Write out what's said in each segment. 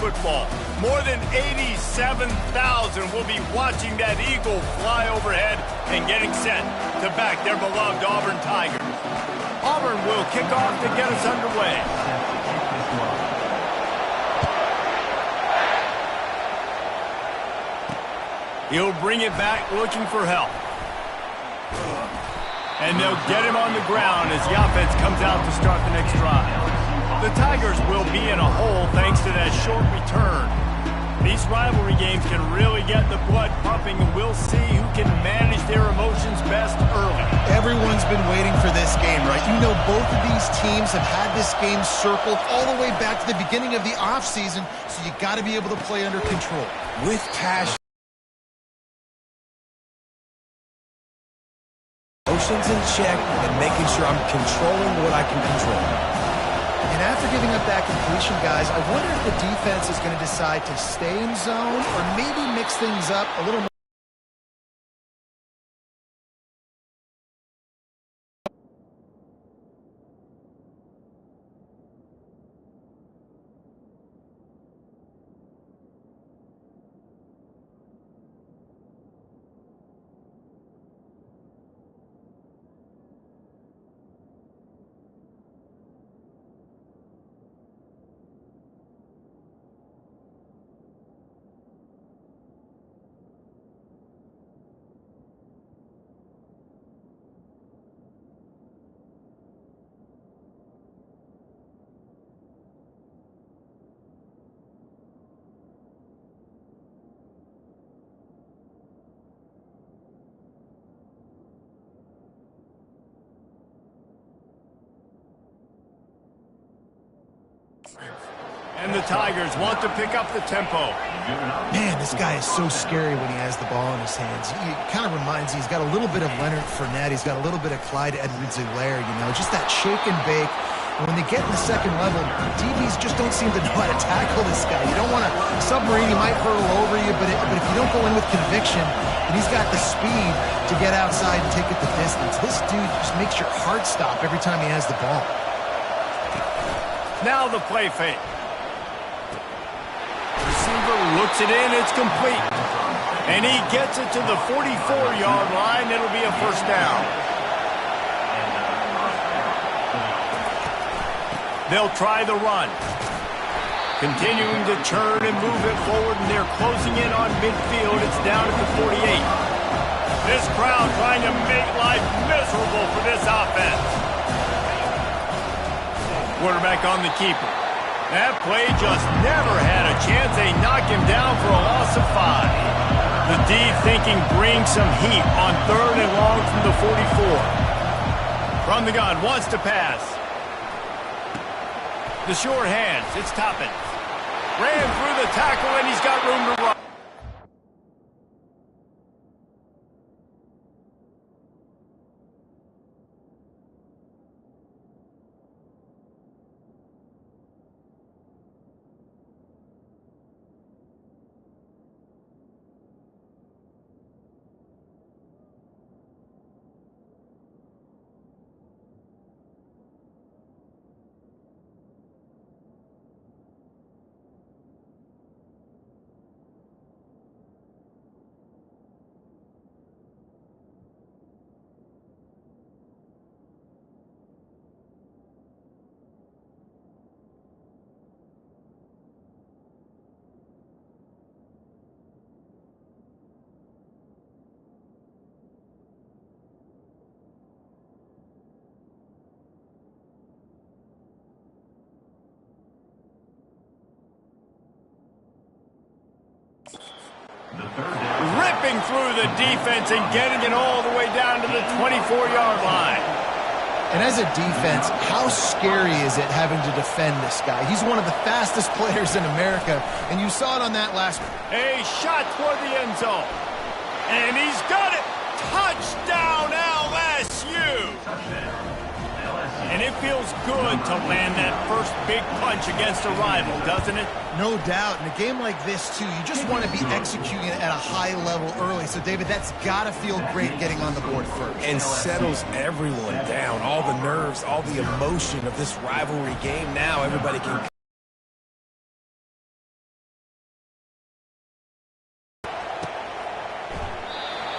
football. More than 87,000 will be watching that eagle fly overhead and getting set to back their beloved Auburn Tigers. Auburn will kick off to get us underway. He'll bring it back looking for help. And they'll get him on the ground as the offense comes out to start the next drive. The Tigers will be in a hole thanks to that short return. These rivalry games can really get the blood pumping, and we'll see who can manage their emotions best early. Everyone's been waiting for this game, right? You know, both of these teams have had this game circled all the way back to the beginning of the offseason, so you got to be able to play under control. With passion. Emotions in check and making sure I'm controlling what I can control. And after giving up that completion, guys, I wonder if the defense is going to decide to stay in zone or maybe mix things up a little more. And the Tigers want to pick up the tempo. Man, this guy is so scary when he has the ball in his hands. He kind of reminds me, he's got a little bit of Leonard Fournette. He's got a little bit of Clyde Edwards-Helaire, you know, just that shake and bake. And when they get in the second level, DBs just don't seem to know how to tackle this guy. You don't want to submarine, he might hurtle over you, but if you don't go in with conviction, and he's got the speed to get outside and take it the distance, this dude just makes your heart stop every time he has the ball. Now the play fake. Receiver looks it in, it's complete. And he gets it to the 44-yard line. It'll be a first down. They'll try the run. Continuing to turn and move it forward, and they're closing in on midfield. It's down at the 48. This crowd trying to make life miserable for this offense. Quarterback on the keeper. That play just never had a chance. They knock him down for a loss of 5. The D thinking bring some heat on 3rd and long from the 44. From the gun, wants to pass. The short hands, it's Toppin. Ran through the tackle, and he's got room to run. Ripping through the defense and getting it all the way down to the 24-yard line. And as a defense, how scary is it having to defend this guy? He's one of the fastest players in America, and you saw it on that last one. A shot toward the end zone. And he's got it. Touchdown, LSU. And it feels good to land that first big punch against a rival, doesn't it? No doubt. In a game like this, too, you just want to be executing it at a high level early. So, David, that's got to feel great getting on the board first. And settles everyone down. All the nerves, all the emotion of this rivalry game. Now everybody can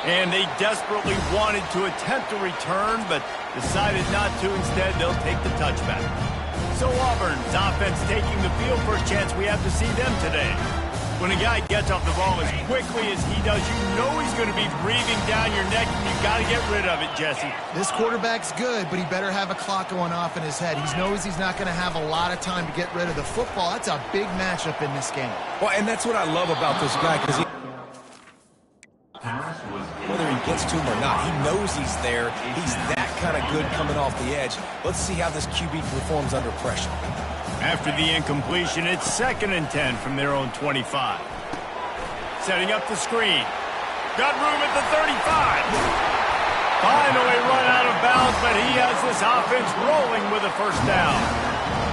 And they desperately wanted to attempt a return, but decided not to. Instead, they'll take the touchback. So Auburn's offense taking the field. First chance we have to see them today. When a guy gets off the ball as quickly as he does, you know he's going to be breathing down your neck, and you've got to get rid of it, Jesse. This quarterback's good, but he better have a clock going off in his head. He knows he's not going to have a lot of time to get rid of the football. That's a big matchup in this game. Well, and that's what I love about this guy, because whether he gets to him or not, he knows he's there. He's that kind of good coming off the edge. Let's see how this QB performs under pressure. After the incompletion, it's 2nd and 10 from their own 25. Setting up the screen. Got room at the 35. Finally run out of bounds, but he has this offense rolling with a first down.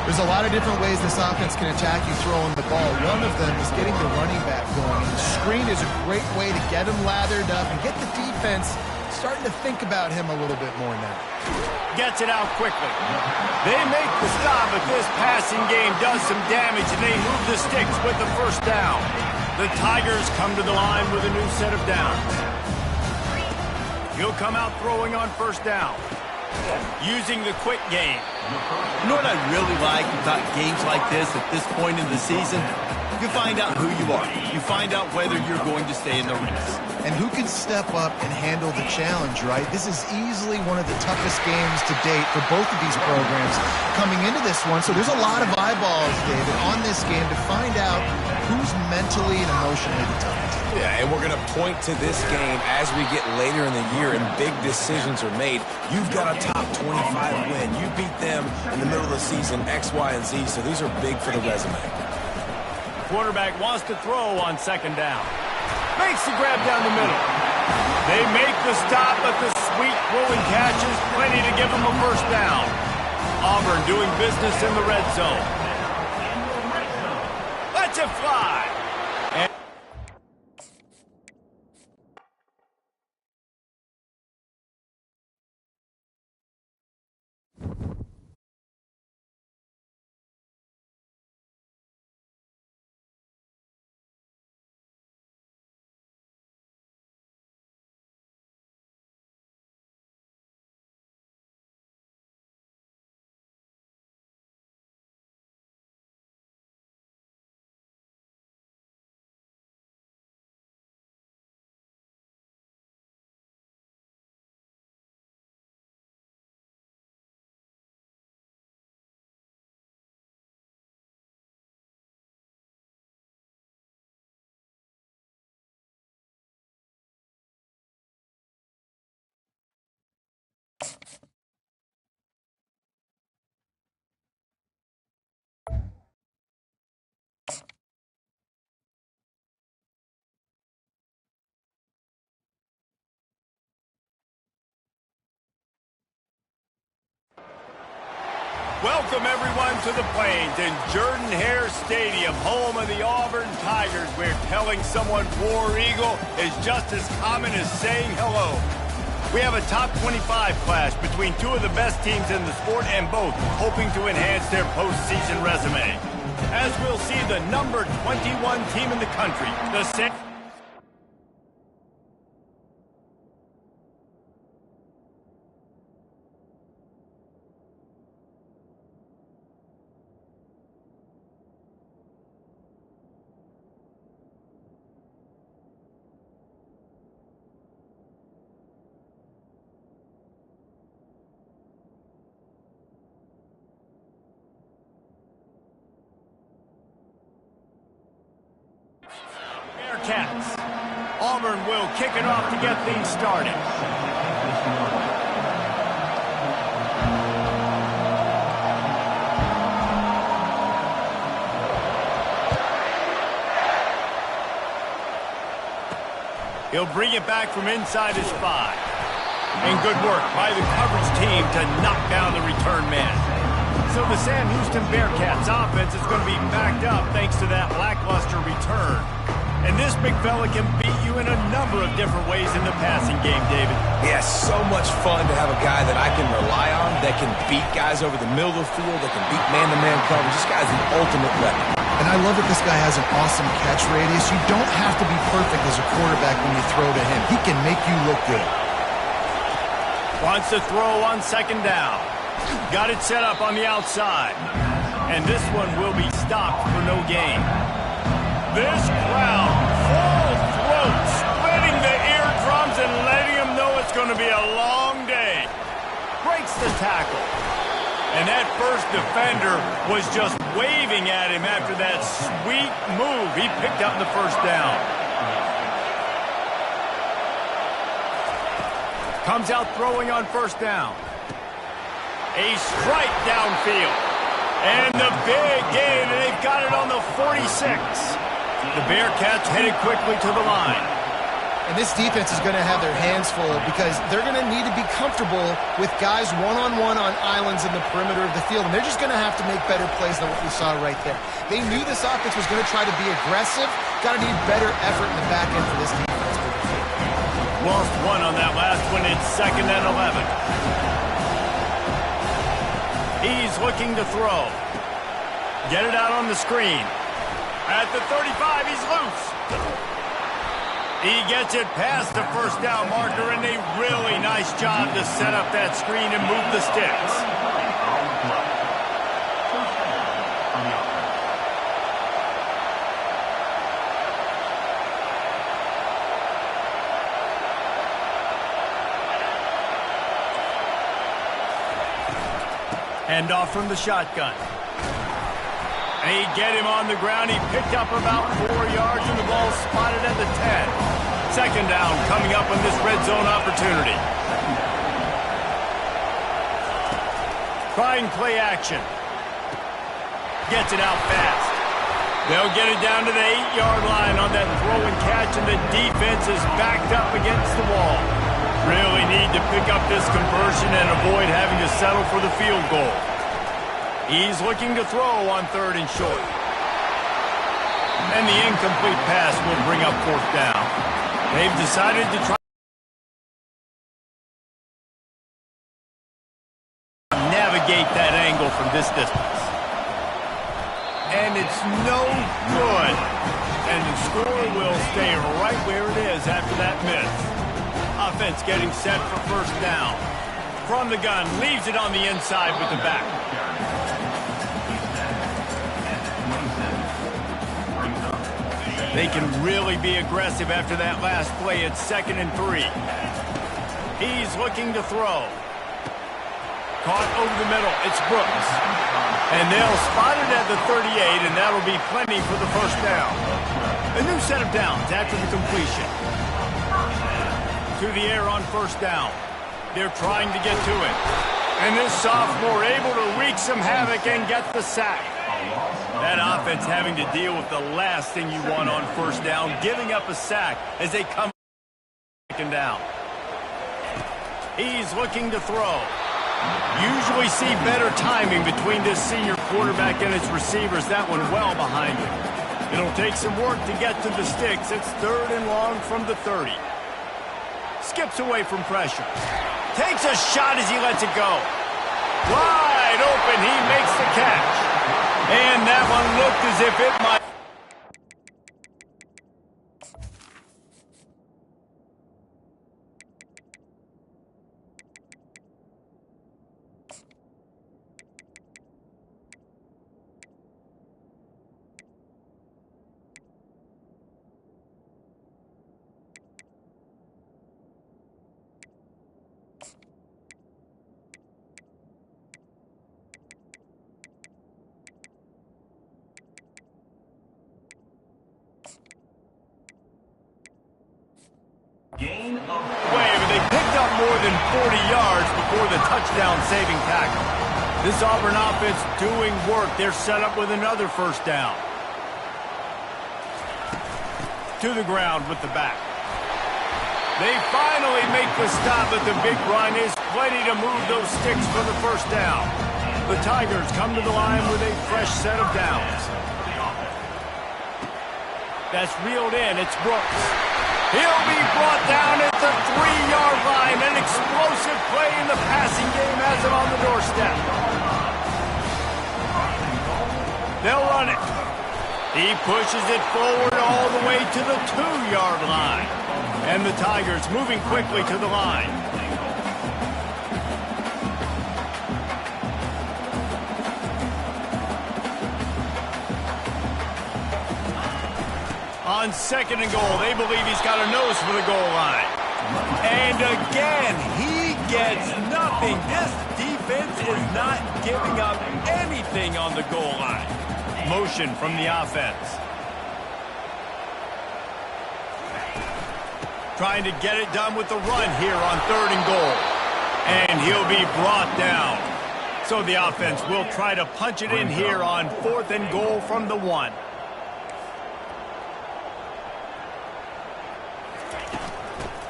There's a lot of different ways this offense can attack you throwing the ball. One of them is getting the running back going. And the screen is a great way to get him lathered up and get the defense starting to think about him a little bit more now. Gets it out quickly. They make the stop, but this passing game does some damage, and they move the sticks with the first down. The Tigers come to the line with a new set of downs. He'll come out throwing on first down. Using the quick game. You know what I really like about games like this at this point in the season? You find out who you are. You find out whether you're going to stay in the race. And who can step up and handle the challenge, right? This is easily one of the toughest games to date for both of these programs coming into this one. So there's a lot of eyeballs, David, on this game to find out who's mentally and emotionally the toughest. Yeah, and we're going to point to this game as we get later in the year and big decisions are made. You've got a top 25 win. You beat them in the middle of the season, X, Y, and Z, so these are big for the resume. Quarterback wants to throw on 2nd down. Makes the grab down the middle. They make the stop, but the sweet rolling catch is plenty to give them a first down. Auburn doing business in the red zone. Let's it fly. Welcome, everyone, to the Plains in Jordan-Hare Stadium, home of the Auburn Tigers, where telling someone War Eagle is just as common as saying hello. We have a top 25 clash between two of the best teams in the sport, and both hoping to enhance their postseason resume. As we'll see, the number 21 team in the country, the same. Bearcats. Auburn will kick it off to get things started. He'll bring it back from inside his 5. And good work by the coverage team to knock down the return man. So the Sam Houston Bearcats offense is going to be backed up thanks to that lackluster return. And this big fella can beat you in a number of different ways in the passing game, David. Yeah, so much fun to have a guy that I can rely on, that can beat guys over the middle of the field, that can beat man-to-man coverage. This guy's the ultimate weapon. And I love that this guy has an awesome catch radius. You don't have to be perfect as a quarterback when you throw to him. He can make you look good. Wants to throw on second down. Got it set up on the outside. And this one will be stopped for no gain. This crowd, full throat, splitting the eardrums and letting them know it's going to be a long day. Breaks the tackle. And that first defender was just waving at him after that sweet move he picked up in the first down. Comes out throwing on first down. A strike downfield. And the big gain, and they've got it on the 46. The Bearcats headed quickly to the line. And this defense is going to have their hands full because they're going to need to be comfortable with guys one-on-one on islands in the perimeter of the field. And they're just going to have to make better plays than what we saw right there. They knew this offense was going to try to be aggressive. Got to need better effort in the back end for this defense. Lost one on that last one. It's 2nd and 11. He's looking to throw. Get it out on the screen. At the 35, he's loose. He gets it past the first down marker, and a really nice job to set up that screen and move the sticks. Hand off from the shotgun. They get him on the ground. He picked up about 4 yards, and the ball spotted at the 10. Second down coming up on this red zone opportunity. Trying play action. Gets it out fast. They'll get it down to the 8-yard line on that throw and catch, and the defense is backed up against the wall. Really need to pick up this conversion and avoid having to settle for the field goal. He's looking to throw on 3rd and short. And the incomplete pass will bring up 4th down. They've decided to try to navigate that angle from this distance. And it's no good. And the score will stay right where it is after that miss. Offense getting set for first down. From the gun, leaves it on the inside with the back. They can really be aggressive after that last play. It's 2nd and 3. He's looking to throw. Caught over the middle. It's Brooks. And they'll spot it at the 38, and that'll be plenty for the first down. A new set of downs after the completion. To the air on first down. They're trying to get to it. And this sophomore able to wreak some havoc and get the sack. That offense having to deal with the last thing you want on first down, giving up a sack as they come second down. He's looking to throw. Usually see better timing between this senior quarterback and his receivers. That one well behind him. It'll take some work to get to the sticks. It's 3rd and long from the 30. Skips away from pressure. Takes a shot as he lets it go. Wide open, he makes the catch. And that one looked as if it might. They picked up more than 40 yards before the touchdown-saving tackle. This Auburn offense doing work. They're set up with another first down. To the ground with the back. They finally make the stop at the big run. Is plenty to move those sticks for the first down. The Tigers come to the line with a fresh set of downs. That's reeled in. It's Brooks. He'll be brought down at the 3-yard line. An explosive play in the passing game has him on the doorstep. They'll run it. He pushes it forward all the way to the 2-yard line. And the Tigers moving quickly to the line. On 2nd and goal, they believe he's got a nose for the goal line. And again, he gets nothing. This defense is not giving up anything on the goal line. Motion from the offense. Trying to get it done with the run here on 3rd and goal. And he'll be brought down. So the offense will try to punch it in here on 4th and goal from the 1.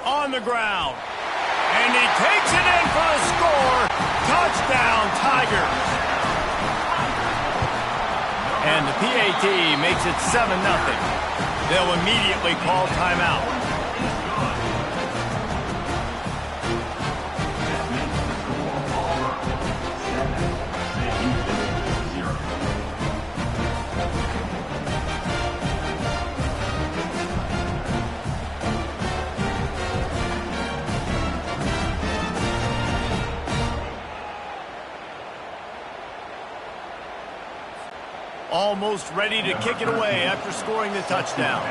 On the ground. And he takes it in for a score. Touchdown, Tigers. And the PAT makes it 7-0. They'll immediately call timeout. Almost ready to kick it away after scoring the touchdown.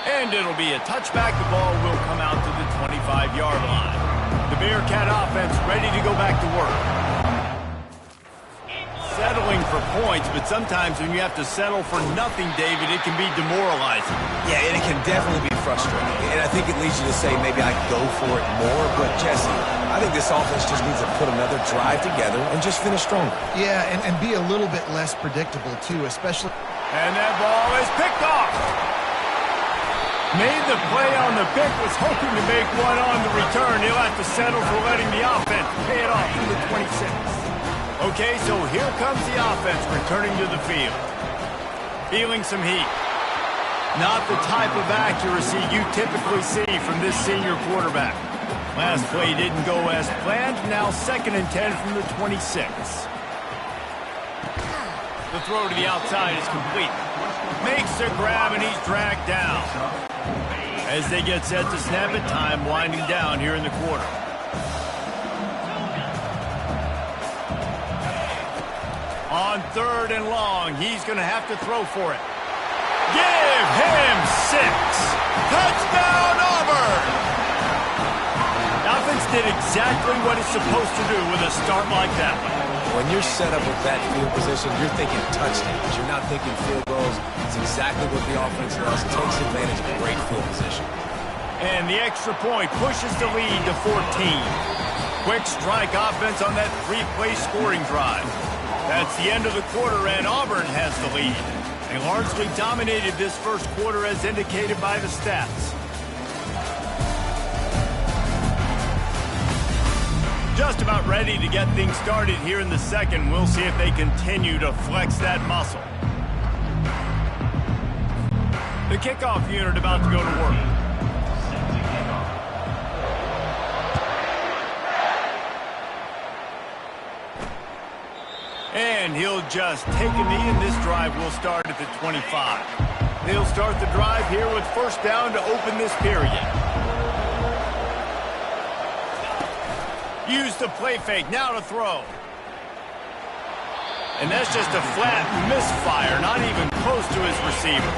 And it'll be a touchback. The ball will come out to the 25-yard line. The Bearcat offense ready to go back to work. Settling for points, but sometimes when you have to settle for nothing, David, it can be demoralizing. Yeah, and it can definitely be frustrating. And I think it leads you to say maybe I go for it more. But, Jesse, I think this offense just needs to put another drive together and just finish stronger. Yeah, and be a little bit less predictable, too, especially... And that ball is picked off. Made the play on the pick, was hoping to make one on the return. He'll have to settle for letting the offense pay it off to the 26. Okay, so here comes the offense returning to the field. Feeling some heat. Not the type of accuracy you typically see from this senior quarterback. Last play didn't go as planned. Now 2nd and 10 from the 26. The throw to the outside is complete. Makes a grab and he's dragged down. As they get set to snap it, time winding down here in the quarter. On 3rd and long, he's going to have to throw for it. Give him 6. Touchdown, Auburn! The offense did exactly what it's supposed to do with a start like that one. When you're set up with that field position, you're thinking touchdowns. You're not thinking field goals. It's exactly what the offense does. It takes advantage of great field position. And the extra point pushes the lead to 14. Quick strike offense on that 3-play scoring drive. That's the end of the quarter, and Auburn has the lead. They largely dominated this first quarter as indicated by the stats. Just about ready to get things started here in the second. We'll see if they continue to flex that muscle. The kickoff unit about to go to work. And he'll just take a knee, and this drive will start at the 25. They'll start the drive here with first down to open this period. Use the play fake, now to throw. And that's just a flat misfire, not even close to his receiver.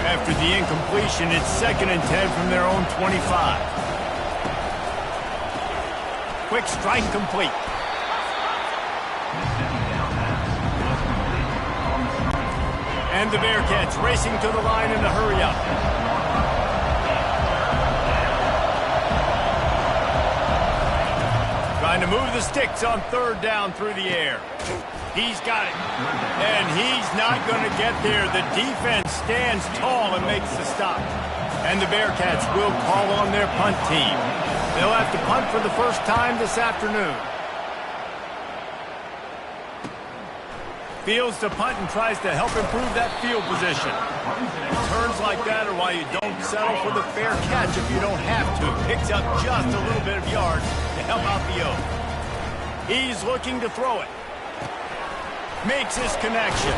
After the incompletion, it's 2nd and 10 from their own 25. Quick strike complete. And the Bearcats racing to the line in a hurry-up. Trying to move the sticks on 3rd down through the air. He's got it. And he's not going to get there. The defense stands tall and makes the stop. And the Bearcats will call on their punt team. They'll have to punt for the first time this afternoon. Fields to punt and tries to help improve that field position. Turns like that are why you don't settle for the fair catch if you don't have to. Picks up just a little bit of yards to help out the Oak. He's looking to throw it. Makes his connection.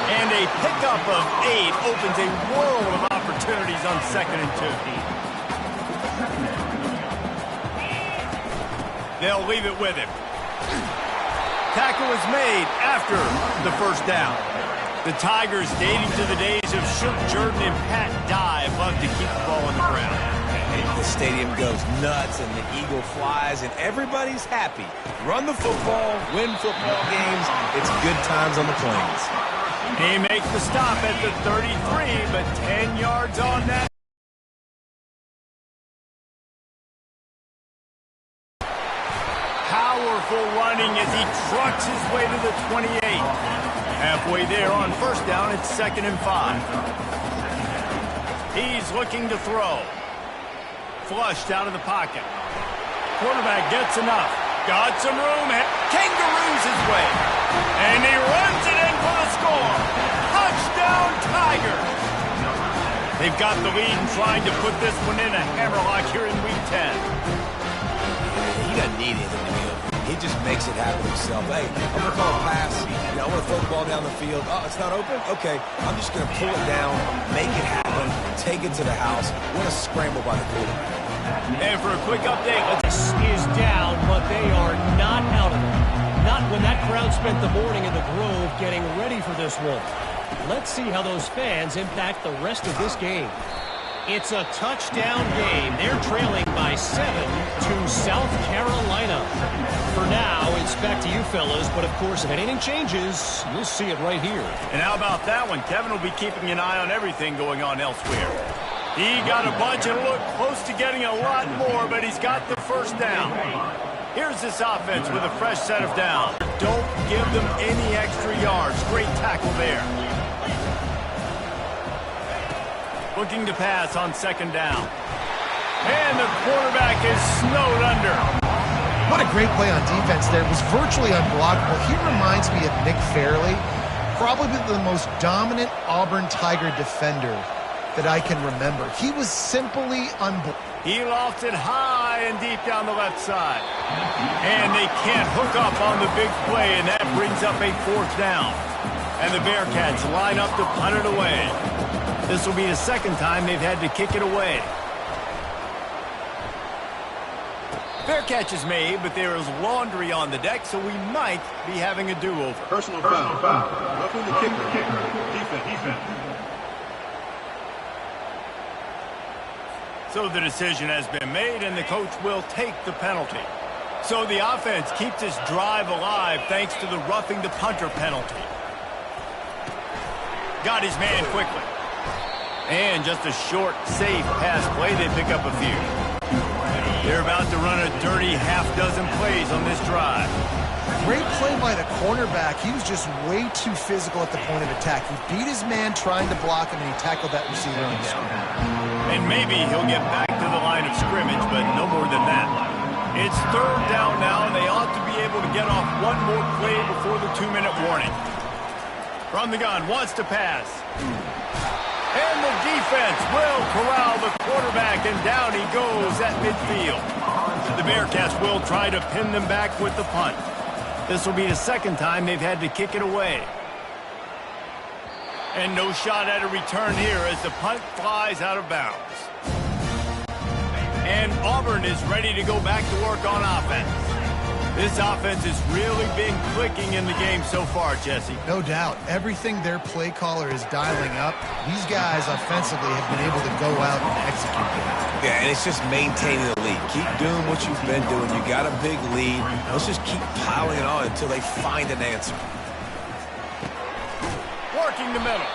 And a pickup of 8 opens a world of opportunities on 2nd and 2. They'll leave it with him. Tackle is made after the first down. The Tigers, dating to the days of Shook Jordan and Pat Dye, love to keep the ball on the ground. The stadium goes nuts and the eagle flies and everybody's happy. Run the football, win football games. It's good times on the plains. He makes the stop at the 33, but 10 yards on that. Powerful running as he trucks his way to the 28. Halfway there on first down, it's 2nd and 5. He's looking to throw. Flushed out of the pocket. Quarterback gets enough. Got some room. Kangaroos his way. And he runs it in for the score. Touchdown, Tigers. They've got the lead and trying to put this one in a hammerlock here in Week 10. He doesn't need anything to be open. He just makes it happen himself. Hey, I'm going to call a pass. You know, I want to throw the ball down the field. Oh, it's not open? Okay. I'm just going to pull it down, make it happen, take it to the house. What a scramble by the quarterback. And for a quick update, This is down, but they are not out of it. Not when that crowd spent the morning in the Grove getting ready for this one. Let's see how those fans impact the rest of this game. It's a touchdown game. They're trailing by 7 to South Carolina. For now, it's back to you fellas, but of course, if anything changes, you'll see it right here. and how about that one? Kevin will be keeping an eye on everything going on elsewhere. He got a bunch and looked close to getting a lot more, but he's got the first down. Here's this offense with a fresh set of downs. Don't give them any extra yards. Great tackle there. Looking to pass on 2nd down. And the quarterback is snowed under. What a great play on defense there. It was virtually unblockable. He reminds me of Nick Fairley, probably the most dominant Auburn Tiger defender that I can remember. He was simply unblockable. He lofted high and deep down the left side. And they can't hook up on the big play, and that brings up a 4th down. And the Bearcats line up to punt it away. This will be the 2nd time they've had to kick it away. Fair catch is made, but there is laundry on the deck, so we might be having a do-over. Personal foul. Roughing the kicker. Defense. So the decision has been made, and the coach will take the penalty. So the offense keeps this drive alive thanks to the roughing the punter penalty. Got his man quickly. And just a short, safe pass play. They pick up a few. They're about to run a dirty half-dozen plays on this drive. Great play by the cornerback. He was just way too physical at the point of attack. He beat his man trying to block him, and he tackled that receiver on the screen. And maybe he'll get back to the line of scrimmage, but no more than that. It's 3rd down now, and they ought to be able to get off one more play before the 2-minute warning. From the gun, wants to pass. And the defense will corral the quarterback, and down he goes at midfield. The Bearcats will try to pin them back with the punt. This will be the 2nd time they've had to kick it away. And no shot at a return here as the punt flies out of bounds. And Auburn is ready to go back to work on offense. This offense has really been clicking in the game so far, Jesse. No doubt. Everything their play caller is dialing up, these guys offensively have been able to go out and execute that. Yeah, and it's just maintaining the lead. Keep doing what you've been doing. You got a big lead. Let's just keep piling it on until they find an answer. Working the middle.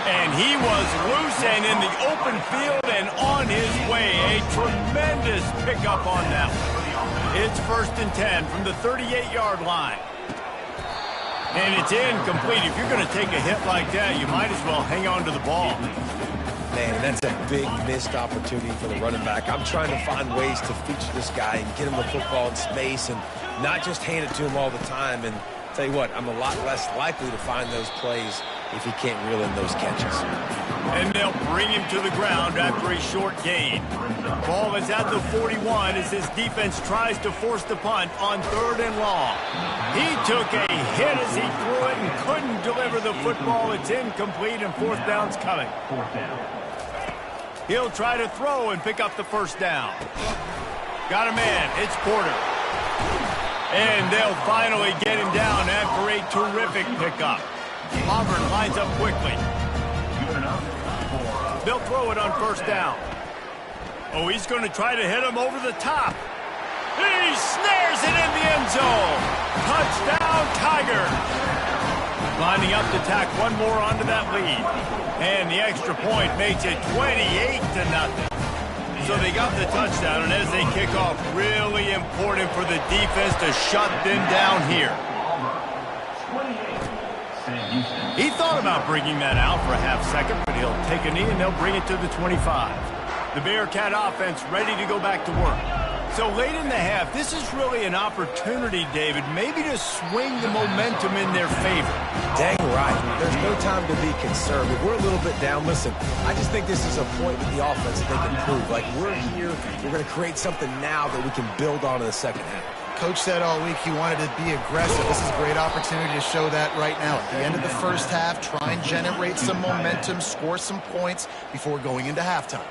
And he was loose and in the open field and on his way. A tremendous pickup on that one. It's 1st and 10 from the 38-yard line. And it's incomplete. If you're going to take a hit like that, you might as well hang on to the ball. Man, that's a big missed opportunity for the running back. I'm trying to find ways to feature this guy and get him the football in space and not just hand it to him all the time. And Tell you what, I'm a lot less likely to find those plays if he can't reel in those catches. And they'll bring him to the ground after a short gain. Ball is at the 41 as his defense tries to force the punt on 3rd and long. He took a hit as he threw it and couldn't deliver the football. It's incomplete and 4th down's coming. He'll try to throw and pick up the 1st down. Got a man. It's Porter. And they'll finally get him down after a terrific pickup. Auburn lines up quickly. They'll throw it on 1st down. Oh, he's going to try to hit him over the top. He snares it in the end zone. Touchdown, Tigers. Lining up to tack one more onto that lead. And the extra point makes it 28-0. So they got the touchdown, and as they kick off, really important for the defense to shut them down here. He thought about bringing that out for a half second, but he'll take a knee and they'll bring it to the 25. The Bearcat offense ready to go back to work. So late in the half, this is really an opportunity, David, maybe to swing the momentum in their favor. Dang right. There's no time to be concerned. If we're a little bit down, listen, I just think this is a point with the offense that they can prove. Like, we're here, we're going to create something now that we can build on in the second half. Coach said all week he wanted to be aggressive. This is a great opportunity to show that right now. At the end of the first half, try and generate some momentum, score some points before going into halftime.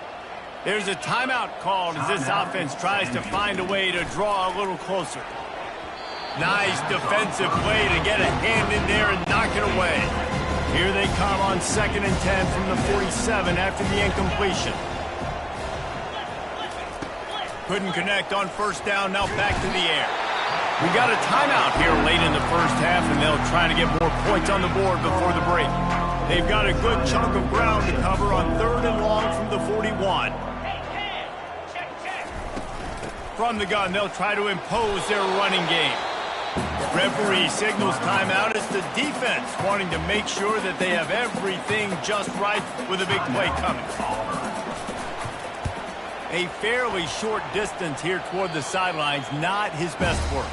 There's a timeout called as this offense tries to find a way to draw a little closer. Nice defensive play to get a hand in there and knock it away. Here they come on 2nd and 10 from the 47 after the incompletion. Couldn't connect on 1st down, now back to the air. We got a timeout here late in the first half, and they'll try to get more points on the board before the break. They've got a good chunk of ground to cover on 3rd and long from the 41. From the gun, they'll try to impose their running game. Referee signals timeout as the defense wanting to make sure that they have everything just right with a big play coming. A fairly short distance here toward the sidelines, not his best work.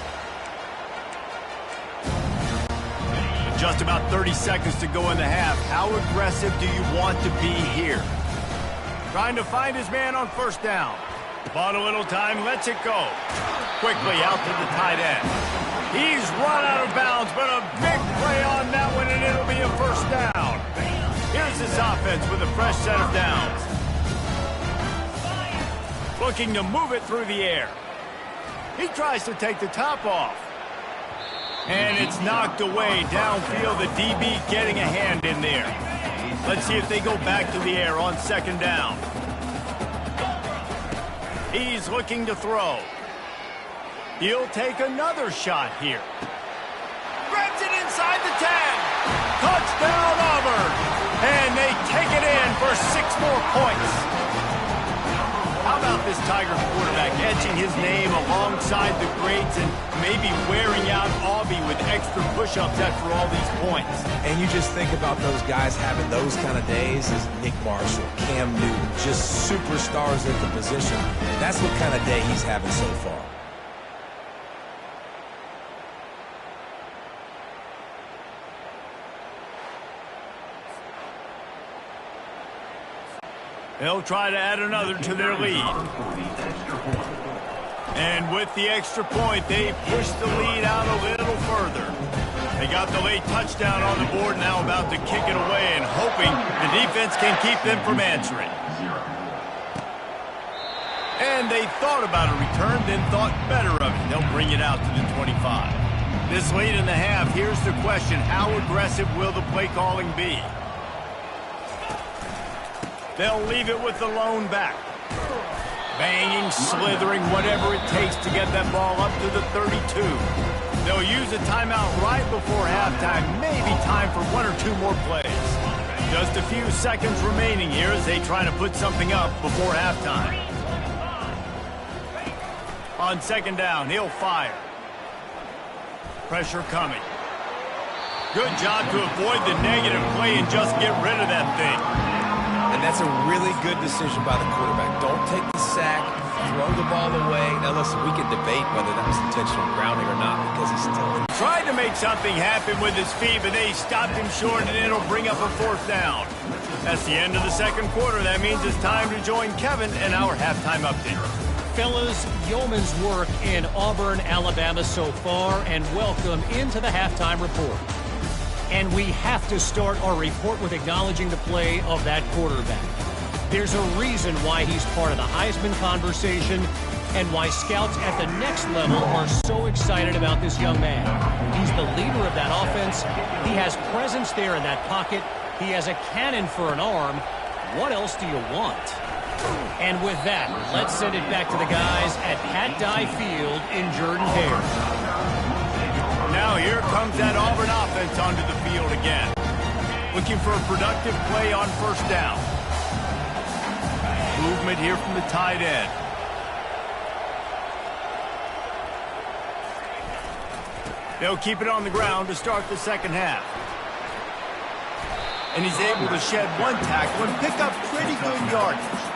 Just about 30 seconds to go in the half. How aggressive do you want to be here? Trying to find his man on 1st down. Bought a little time, lets it go. Quickly out to the tight end. He's run out of bounds, but a big play on that one, and it'll be a 1st down. Here's this offense with a fresh set of downs. Looking to move it through the air. He tries to take the top off. And it's knocked away downfield. The DB getting a hand in there. Let's see if they go back to the air on 2nd down. He's looking to throw. He'll take another shot here. Grabs it inside the 10. Touchdown, Auburn. And they take it in for 6 more points. How about this Tigers quarterback etching his name alongside the greats and maybe wearing out Aubie with extra push-ups after all these points? And you just think about those guys having those kind of days as Nick Marshall, Cam Newton, just superstars at the position. That's what kind of day he's having so far. They'll try to add another to their lead. And with the extra point, they push the lead out a little further. They got the late touchdown on the board, now about to kick it away and hoping the defense can keep them from answering. And they thought about a return, then thought better of it. They'll bring it out to the 25. This late in the half, here's the question: how aggressive will the play calling be? They'll leave it with the lone back. Banging, slithering, whatever it takes to get that ball up to the 32. They'll use a timeout right before halftime. Maybe time for 1 or 2 more plays. Just a few seconds remaining here as they try to put something up before halftime. On 2nd down, he'll fire. Pressure coming. Good job to avoid the negative play and just get rid of that thing. And that's a really good decision by the quarterback. Don't take the sack. throw the ball away. Now, listen, we can debate whether that was intentional grounding or not because he's still in. Tried to make something happen with his feet, but they stopped him short, and it'll bring up a fourth down. That's the end of the second quarter. That means it's time to join Kevin and our halftime update. Fellas, yeoman's work in Auburn, Alabama so far, and welcome into the halftime report. And we have to start our report with acknowledging the play of that quarterback. There's a reason why he's part of the Heisman conversation and why scouts at the next level are so excited about this young man. He's the leader of that offense. He has presence there in that pocket. He has a cannon for an arm. What else do you want? And with that, let's send it back to the guys at Pat Dye Field in Jordan-Hare. Now here comes that Auburn offense onto the field again. Looking for a productive play on first down. Movement here from the tight end. They'll keep it on the ground to start the second half. And he's able to shed one tackle and pick up pretty good yardage.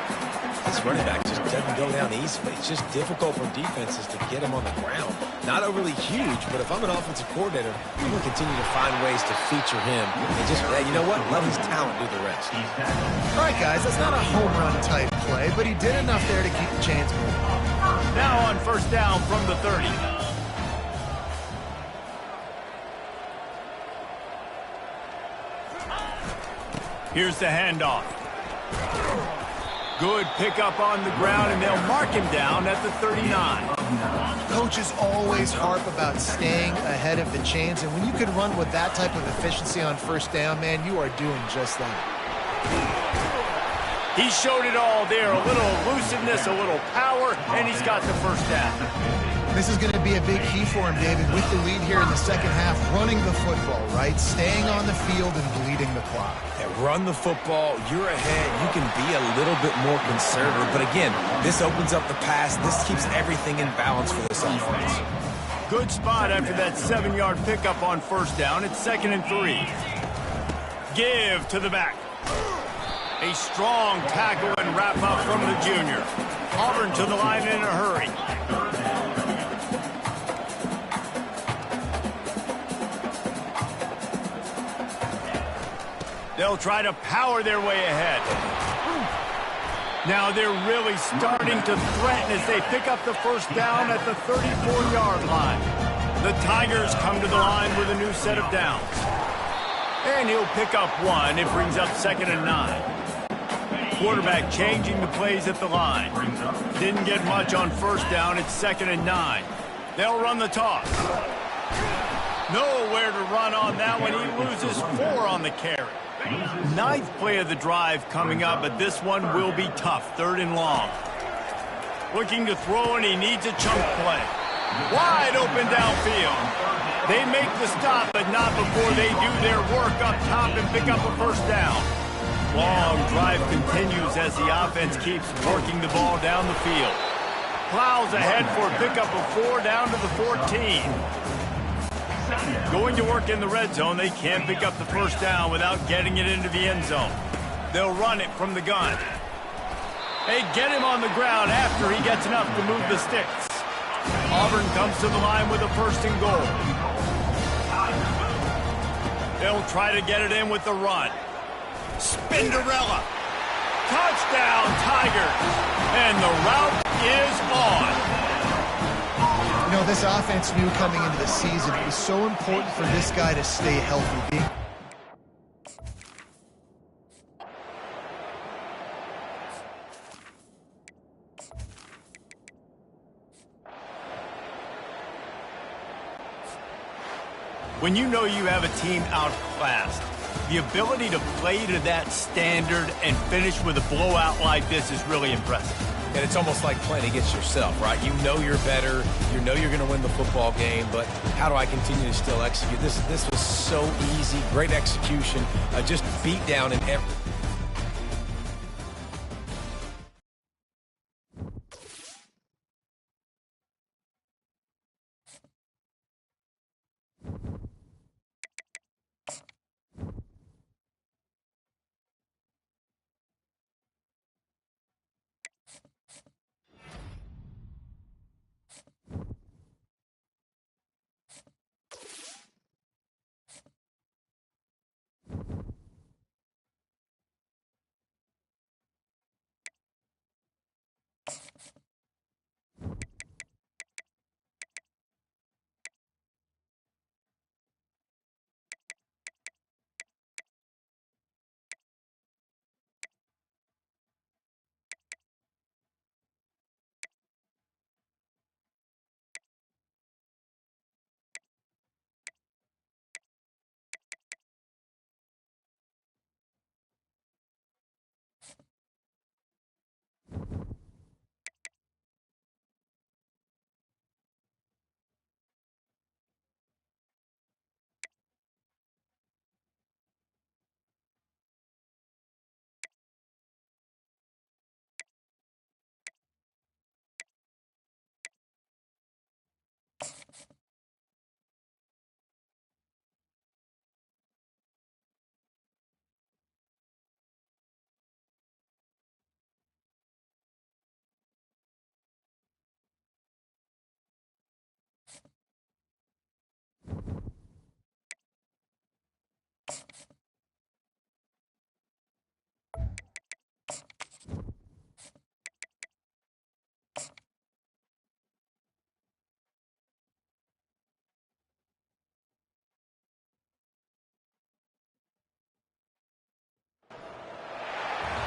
This running back just doesn't go down easily. It's just difficult for defenses to get him on the ground. Not overly huge, but if I'm an offensive coordinator, I'm going to continue to find ways to feature him. And just, you know what? Let his talent do the rest. All right, guys, that's not a home run type play, but he did enough there to keep the chains moving. Now on first down from the 30. Here's the handoff. Good pickup on the ground, and they'll mark him down at the 39. Coaches always harp about staying ahead of the chains, and when you can run with that type of efficiency on first down, man, you are doing just that. He showed it all there. A little elusiveness, a little power, and he's got the first down. This is going to be a big key for him, David, with the lead here in the second half, running the football, right? Staying on the field and bleeding the clock. Yeah, run the football. You're ahead. You can be a little bit more conservative. But again, this opens up the pass. This keeps everything in balance for this offense. Good spot after that 7-yard pickup on first down. It's 2nd and 3. Give to the back. A strong tackle and wrap up from the junior. Auburn to the line in a hurry. They'll try to power their way ahead. Now they're really starting to threaten as they pick up the first down at the 34-yard line. The Tigers come to the line with a new set of downs. And he'll pick up one. It brings up 2nd and 9. Quarterback changing the plays at the line. Didn't get much on first down. It's 2nd and 9. They'll run the toss. Nowhere to run on that one. He loses 4 on the carry. 9th play of the drive coming up, but this one will be tough. 3rd and long. Looking to throw, and he needs a chunk play. Wide open downfield. They make the stop, but not before they do their work up top and pick up a first down. Long drive continues as the offense keeps working the ball down the field. Plows ahead for a pickup of 4 down to the 14. Going to work in the red zone. They can't pick up the first down without getting it into the end zone. They'll run it from the gun. They get him on the ground after he gets enough to move the sticks. Auburn comes to the line with a 1st and goal. They'll try to get it in with the run. Spinderella. Touchdown, Tigers. And the route is on. You know, this offense knew coming into the season it was so important for this guy to stay healthy. When you know you have a team outclassed, the ability to play to that standard and finish with a blowout like this is really impressive. And it's almost like playing against yourself, right? You know you're better. You know you're going to win the football game, but how do I continue to still execute? This was so easy. Great execution. Just beat down in every...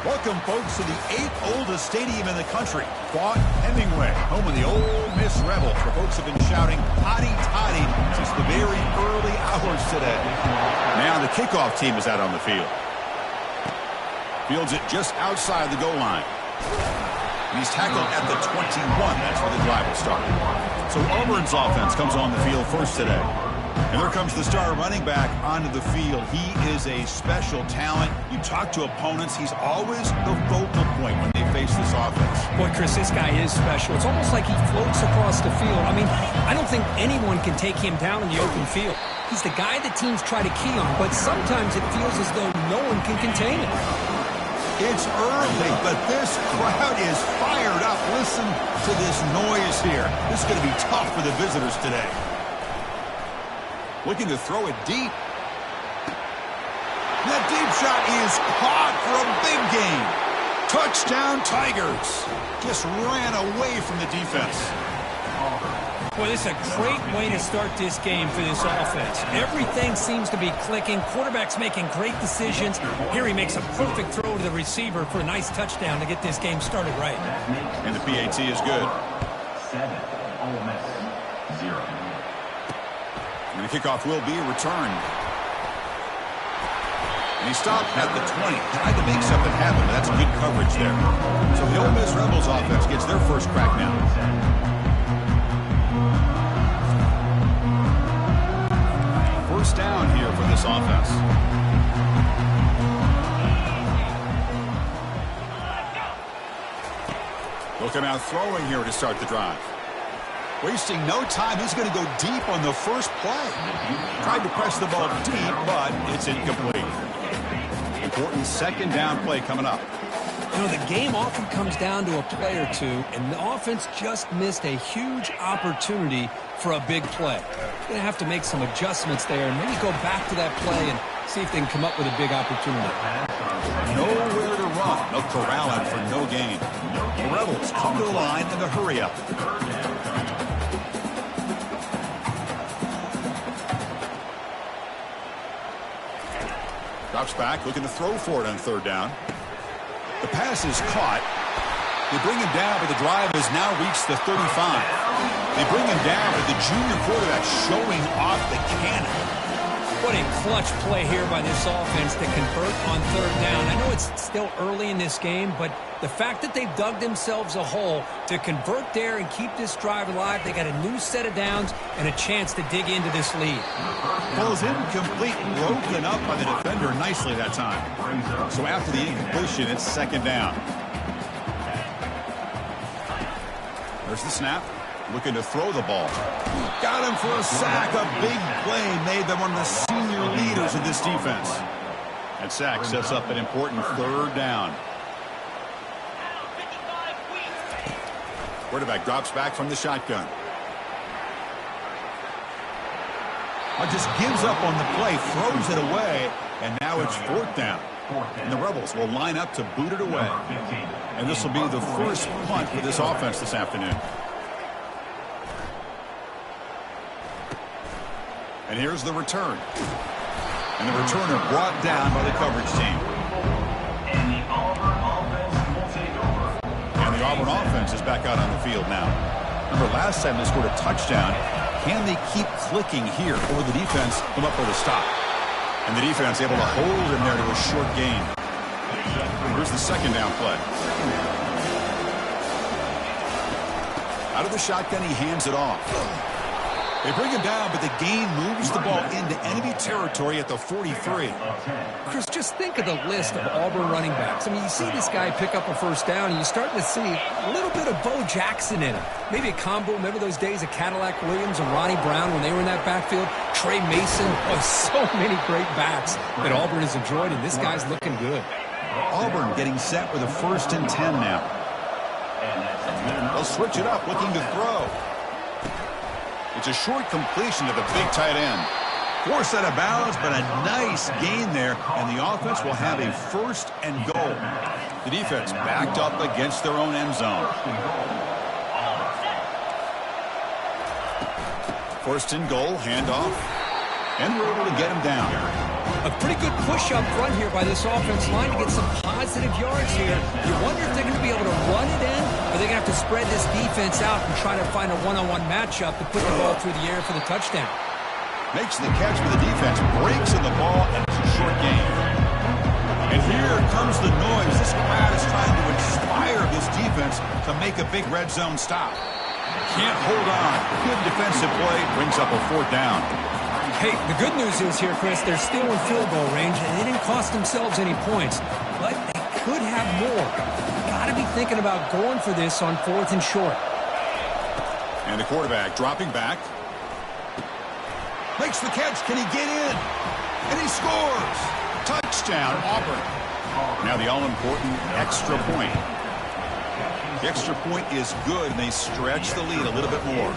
Welcome, folks, to the 8th oldest stadium in the country, Vaught-Hemingway, home of the Ole Miss Rebels, where folks have been shouting "Toddy, Toddy" since the very early hours today. Now the kickoff team is out on the field. Fields it just outside the goal line. And he's tackled at the 21. That's where the drive will start. So Auburn's offense comes on the field first today. And there comes the star running back onto the field. He is a special talent. You talk to opponents, he's always the focal point when they face this offense. Boy, Chris, this guy is special. It's almost like he floats across the field. I mean, I don't think anyone can take him down in the open field. He's the guy that teams try to key on, but sometimes it feels as though no one can contain him. It's early, but this crowd is fired up. Listen to this noise here. This is going to be tough for the visitors today. Looking to throw it deep. That deep shot is caught for a big gain. Touchdown, Tigers. Just ran away from the defense. Boy, this is a great way to start this game for this offense. Everything seems to be clicking. Quarterback's making great decisions. Here he makes a perfect throw to the receiver for a nice touchdown to get this game started right. And the PAT is good. 7, Ole Miss, 0. And the kickoff will be returned. And he stopped at the 20. Tried to make something happen, but that's good coverage there. So the Ole Miss Rebels offense gets their first crack now. First down here for this offense. They'll come out throwing here to start the drive. Wasting no time, he's going to go deep on the first play. Tried to press the ball deep, but it's incomplete. Important second down play coming up. You know, the game often comes down to a play or two, and the offense just missed a huge opportunity for a big play. Going to have to make some adjustments there and maybe go back to that play and see if they can come up with a big opportunity. Nowhere to run. They'll corral him for no gain. The Rebels come to the line in a hurry up. Drops back, looking to throw for it on third down. The pass is caught. They bring him down, but the drive has now reached the 35. They bring him down, but the junior quarterback showing off the cannon. What a clutch play here by this offense to convert on third down. I know it's still early in this game, but the fact that they've dug themselves a hole to convert there and keep this drive alive, they got a new set of downs and a chance to dig into this lead. Ball's incomplete, broken up by the defender nicely that time. So after the incompletion, it's second down. There's the snap. Looking to throw the ball. Got him for a sack. A big play made by one of the senior leaders of this defense. That sack sets up an important third down. Quarterback drops back from the shotgun. Just gives up on the play, throws it away, and now it's fourth down. And the Rebels will line up to boot it away. And this will be the first punt for this offense this afternoon. And here's the return. And the returner brought down by the coverage team. And the Auburn offense will take over. And the Auburn offense is back out on the field now. Remember, last time they scored a touchdown. Can they keep clicking here, or will the defense come up with a stop? And the defense able to hold him there to a short gain. Here's the second down play. Out of the shotgun, he hands it off. They bring him down, but the gain moves the ball into enemy territory at the 43. Chris, just think of the list of Auburn running backs. I mean, you see this guy pick up a first down, and you're starting to see a little bit of Bo Jackson in him. Maybe a combo. Remember those days of Cadillac Williams and Ronnie Brown when they were in that backfield? Trey Mason. Oh, so many great backs that Auburn has enjoyed, and this guy's looking good. Auburn getting set with a 1st and 10 now. They'll switch it up, looking to throw. It's a short completion to the big tight end. Forced out of bounds, but a nice gain there, and the offense will have a 1st and goal. The defense backed up against their own end zone. 1st and goal, handoff. And we're able to get him down. A pretty good push up front here by this offense line to get some positive yards here. You wonder if they're going to be able to run it in, or they're going to have to spread this defense out and try to find a one-on-one matchup to put the ball through the air for the touchdown. Makes the catch with the defense, breaks in the ball, and it's a short gain. And here comes the noise. This crowd is trying to inspire this defense to make a big red zone stop. Can't hold on. Good defensive play, brings up a 4th down. Hey, the good news is here, Chris, they're still in field goal range, and they didn't cost themselves any points. But they could have more. Got to be thinking about going for this on 4th and short. And the quarterback dropping back. Makes the catch. Can he get in? And he scores. Touchdown, Auburn. Now the all-important extra point. The extra point is good, and they stretch the lead a little bit more.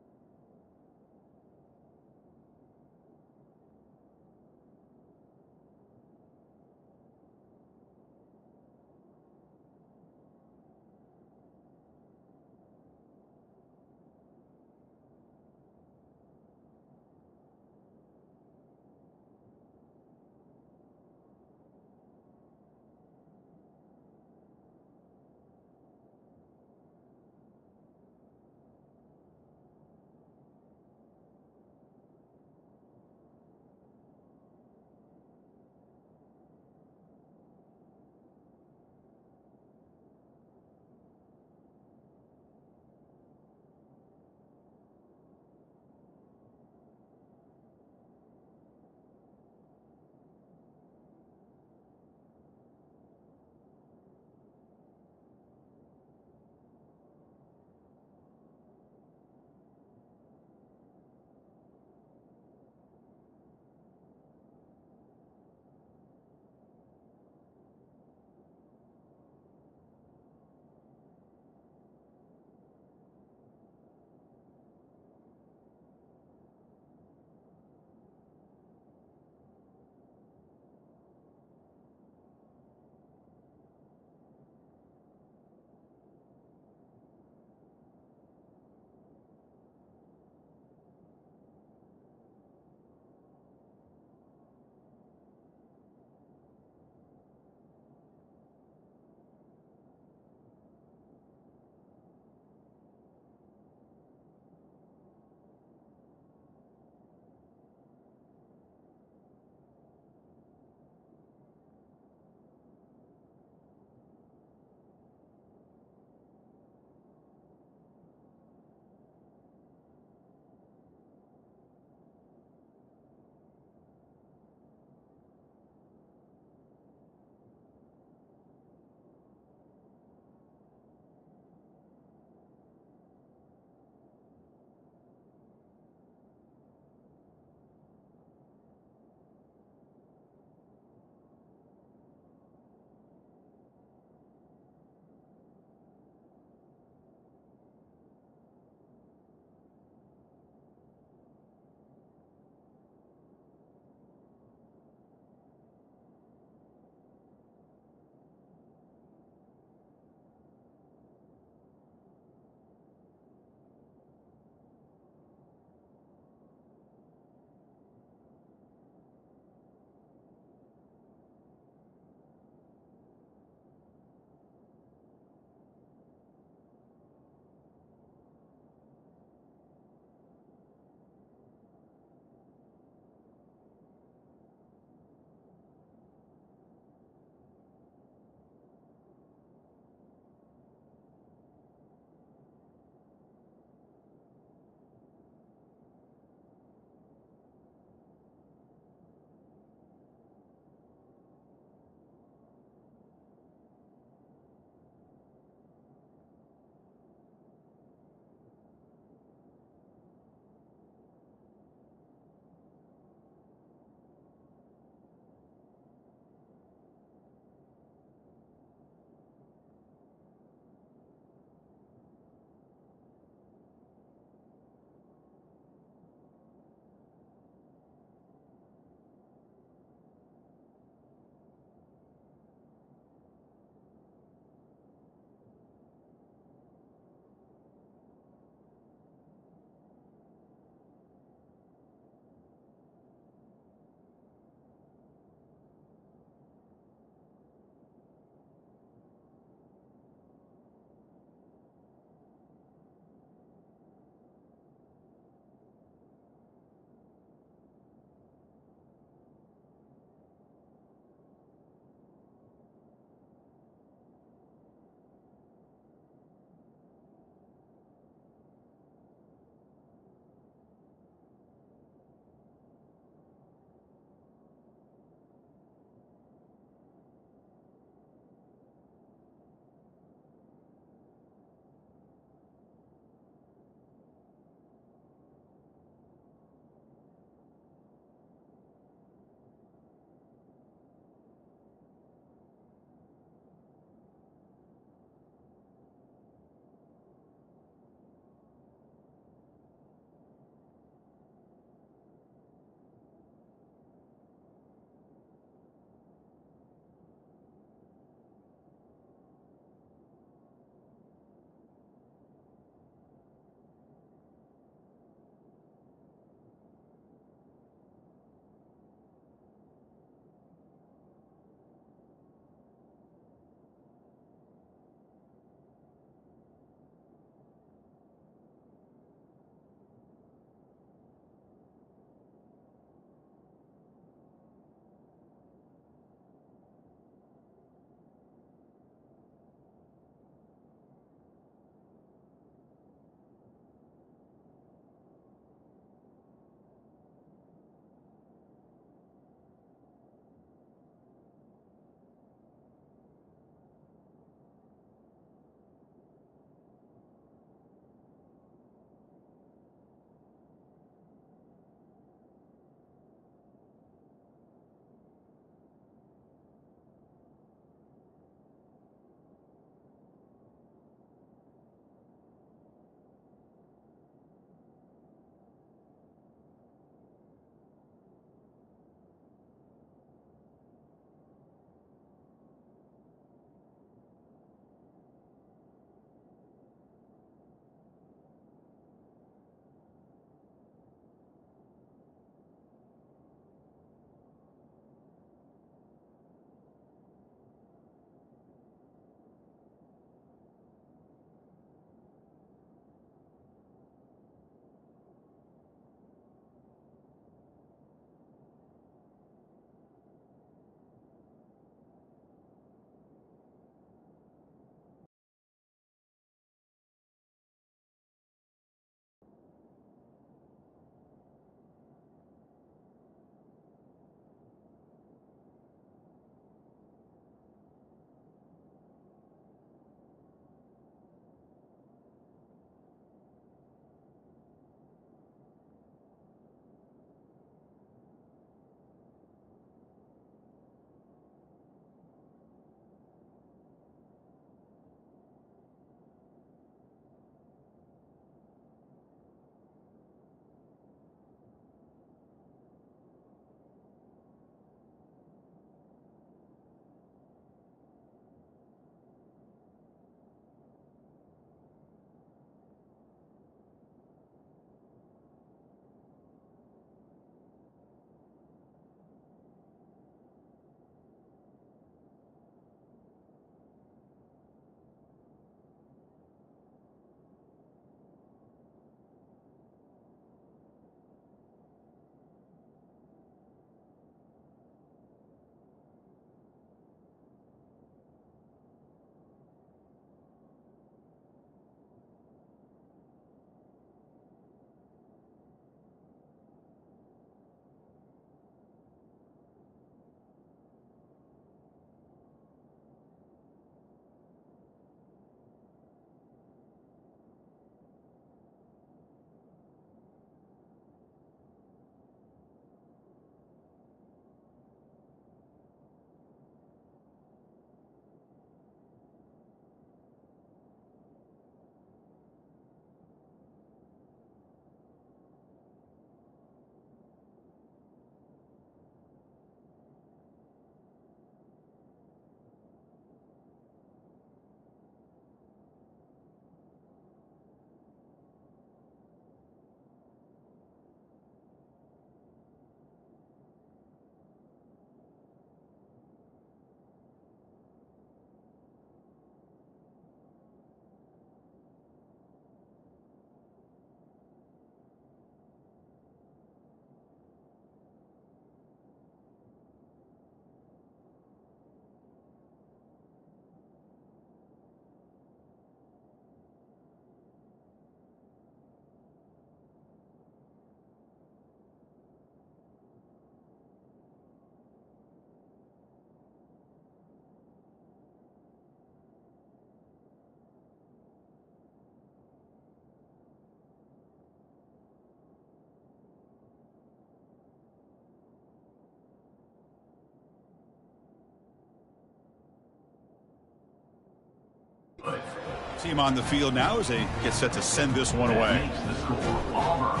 Team on the field now as they get set to send this one away. The score, Auburn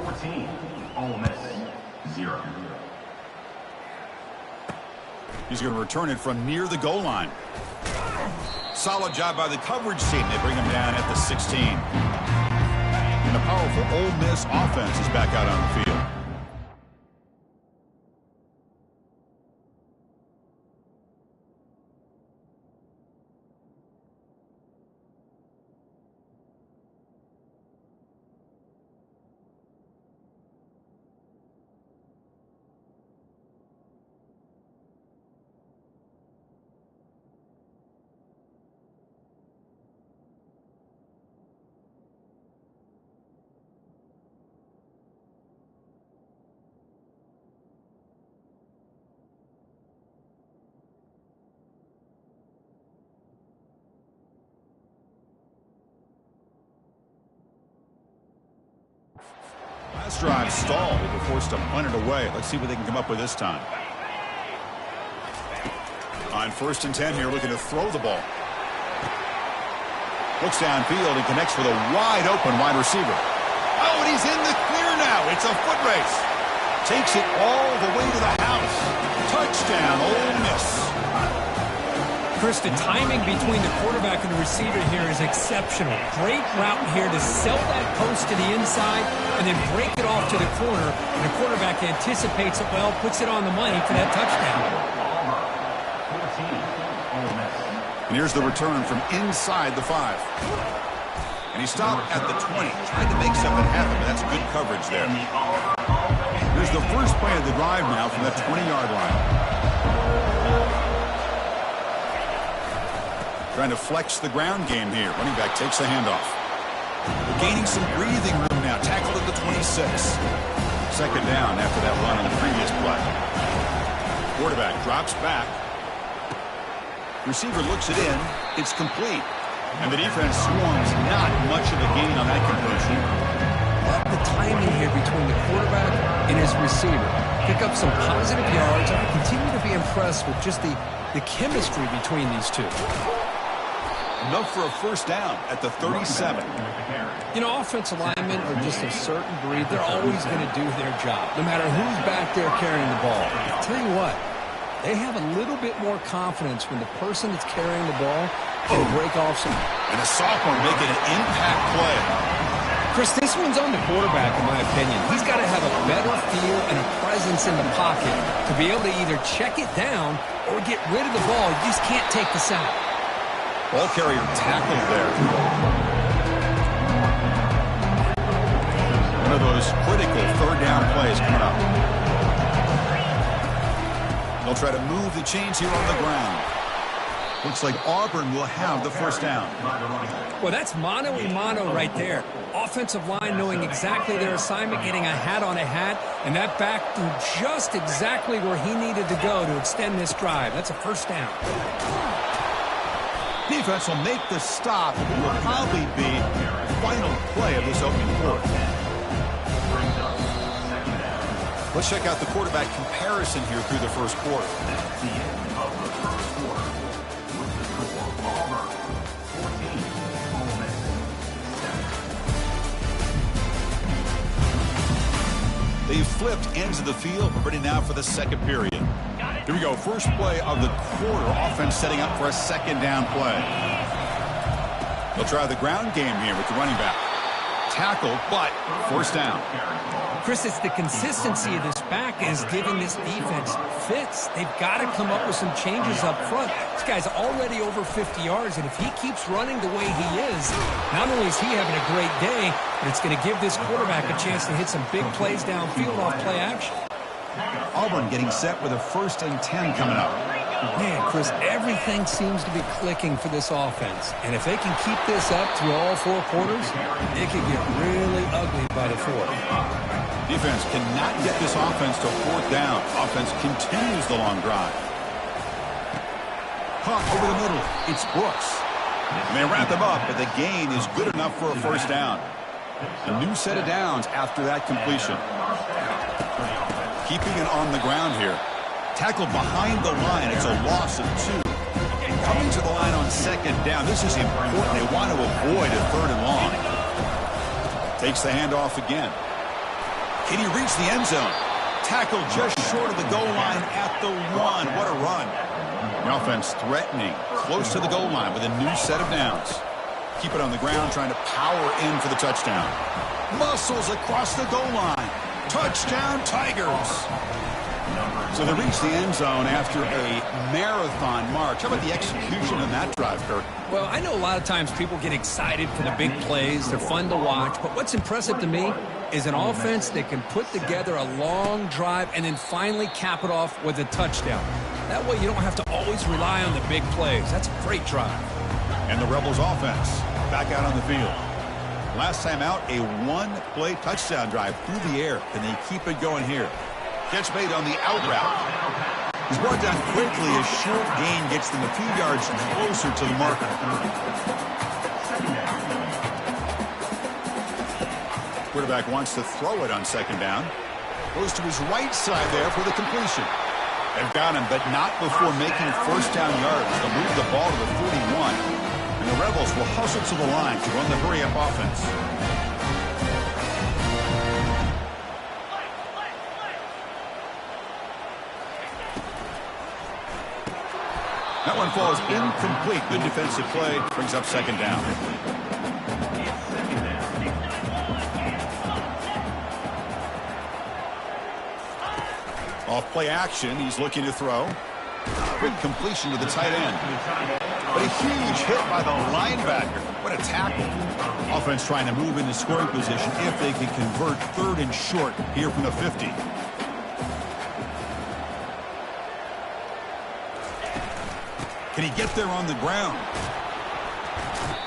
14, Ole Miss 0. He's going to return it from near the goal line. Solid job by the coverage team. They bring him down at the 16. And the powerful Ole Miss offense is back out on the field. Last drive stalled. They were forced to punt it away. Let's see what they can come up with this time. On 1st and 10 here, looking to throw the ball. Looks downfield and connects with a wide open wide receiver. Oh, and he's in the clear now. It's a foot race. Takes it all the way to the house. Touchdown, Ole Miss. Chris, the timing between the quarterback and the receiver here is exceptional. Great route here to sell that post to the inside and then break it off to the corner. And the quarterback anticipates it well, puts it on the money for that touchdown. And here's the return from inside the 5. And he stopped at the 20. Tried to make something happen, but that's good coverage there. Here's the first play of the drive now from that 20-yard line. Trying to flex the ground game here. Running back takes the handoff. They're gaining some breathing room now. Tackled at the 26. Second down after that run on the previous play. Quarterback drops back. Receiver looks it in. It's complete. And the defense swarms not much of a gain on that completion. Love the timing here between the quarterback and his receiver. Pick up some positive yards. I continue to be impressed with just the chemistry between these two. Enough for a first down at the 37. You know, offensive linemen are just a certain breed. They're always going to do their job, no matter who's back there carrying the ball. I'll tell you what, they have a little bit more confidence when the person that's carrying the ball can break off some. And a sophomore making an impact play. Chris, this one's on the quarterback, in my opinion. He's got to have a better feel and a presence in the pocket to be able to either check it down or get rid of the ball. You just can't take the sack. Ball carrier tackled there. One of those critical third down plays coming up. They'll try to move the chains here on the ground. Looks like Auburn will have the first down. Well, that's mano-a-mano right there. Offensive line knowing exactly their assignment, getting a hat on a hat, and that back through just exactly where he needed to go to extend this drive. That's a first down. Defense will make the stop. It will probably be the final play of this opening quarter. Let's check out the quarterback comparison here through the first quarter. They've flipped ends of the field. We're ready now for the second period. Here we go. First play of the quarter. Offense setting up for a second down play. They'll try the ground game here with the running back. Tackle, but first down. Chris, it's the consistency of this back is giving this defense fits. They've got to come up with some changes up front. This guy's already over 50 yards, and if he keeps running the way he is, not only is he having a great day, but it's going to give this quarterback a chance to hit some big plays downfield off play action. Auburn getting set with a 1st and 10 coming up. Man, Chris, everything seems to be clicking for this offense. And if they can keep this up through all 4 quarters, it could get really ugly by the 4th. Defense cannot get this offense to 4th down. Offense continues the long drive. Caught over the middle. It's Brooks. And they wrap him up, but the gain is good enough for a first down. A new set of downs after that completion. Keeping it on the ground here. Tackled behind the line. It's a loss of 2. Coming to the line on second down. This is important. They want to avoid a 3rd and long. Takes the handoff again. Can he reach the end zone? Tackled just short of the goal line at the 1. What a run. The offense threatening close to the goal line with a new set of downs. Keep it on the ground, trying to power in for the touchdown. Muscles across the goal line. Touchdown, Tigers. So they reach the end zone after a marathon march. How about the execution on that drive, Kirk? Well, I know a lot of times people get excited for the big plays. They're fun to watch. But what's impressive to me is an offense that can put together a long drive and then finally cap it off with a touchdown. That way you don't have to always rely on the big plays. That's a great drive. And the Rebels offense back out on the field. Last time out, a 1-play touchdown drive through the air. Can they keep it going here? Catch made on the out route. He's brought down quickly. A short gain gets them a few yards closer to the marker. Quarterback wants to throw it on second down. Goes to his right side there for the completion. They've got him, but not before making first down yards to move the ball to the 41. And the Rebels will hustle to the line to run the hurry-up offense. That one falls incomplete. Good defensive play. Brings up second down. Off play action. He's looking to throw. Quick completion to the tight end. But a huge hit by the linebacker. What a tackle. Offense trying to move into scoring position if they can convert 3rd and short here from the 50. Can he get there on the ground?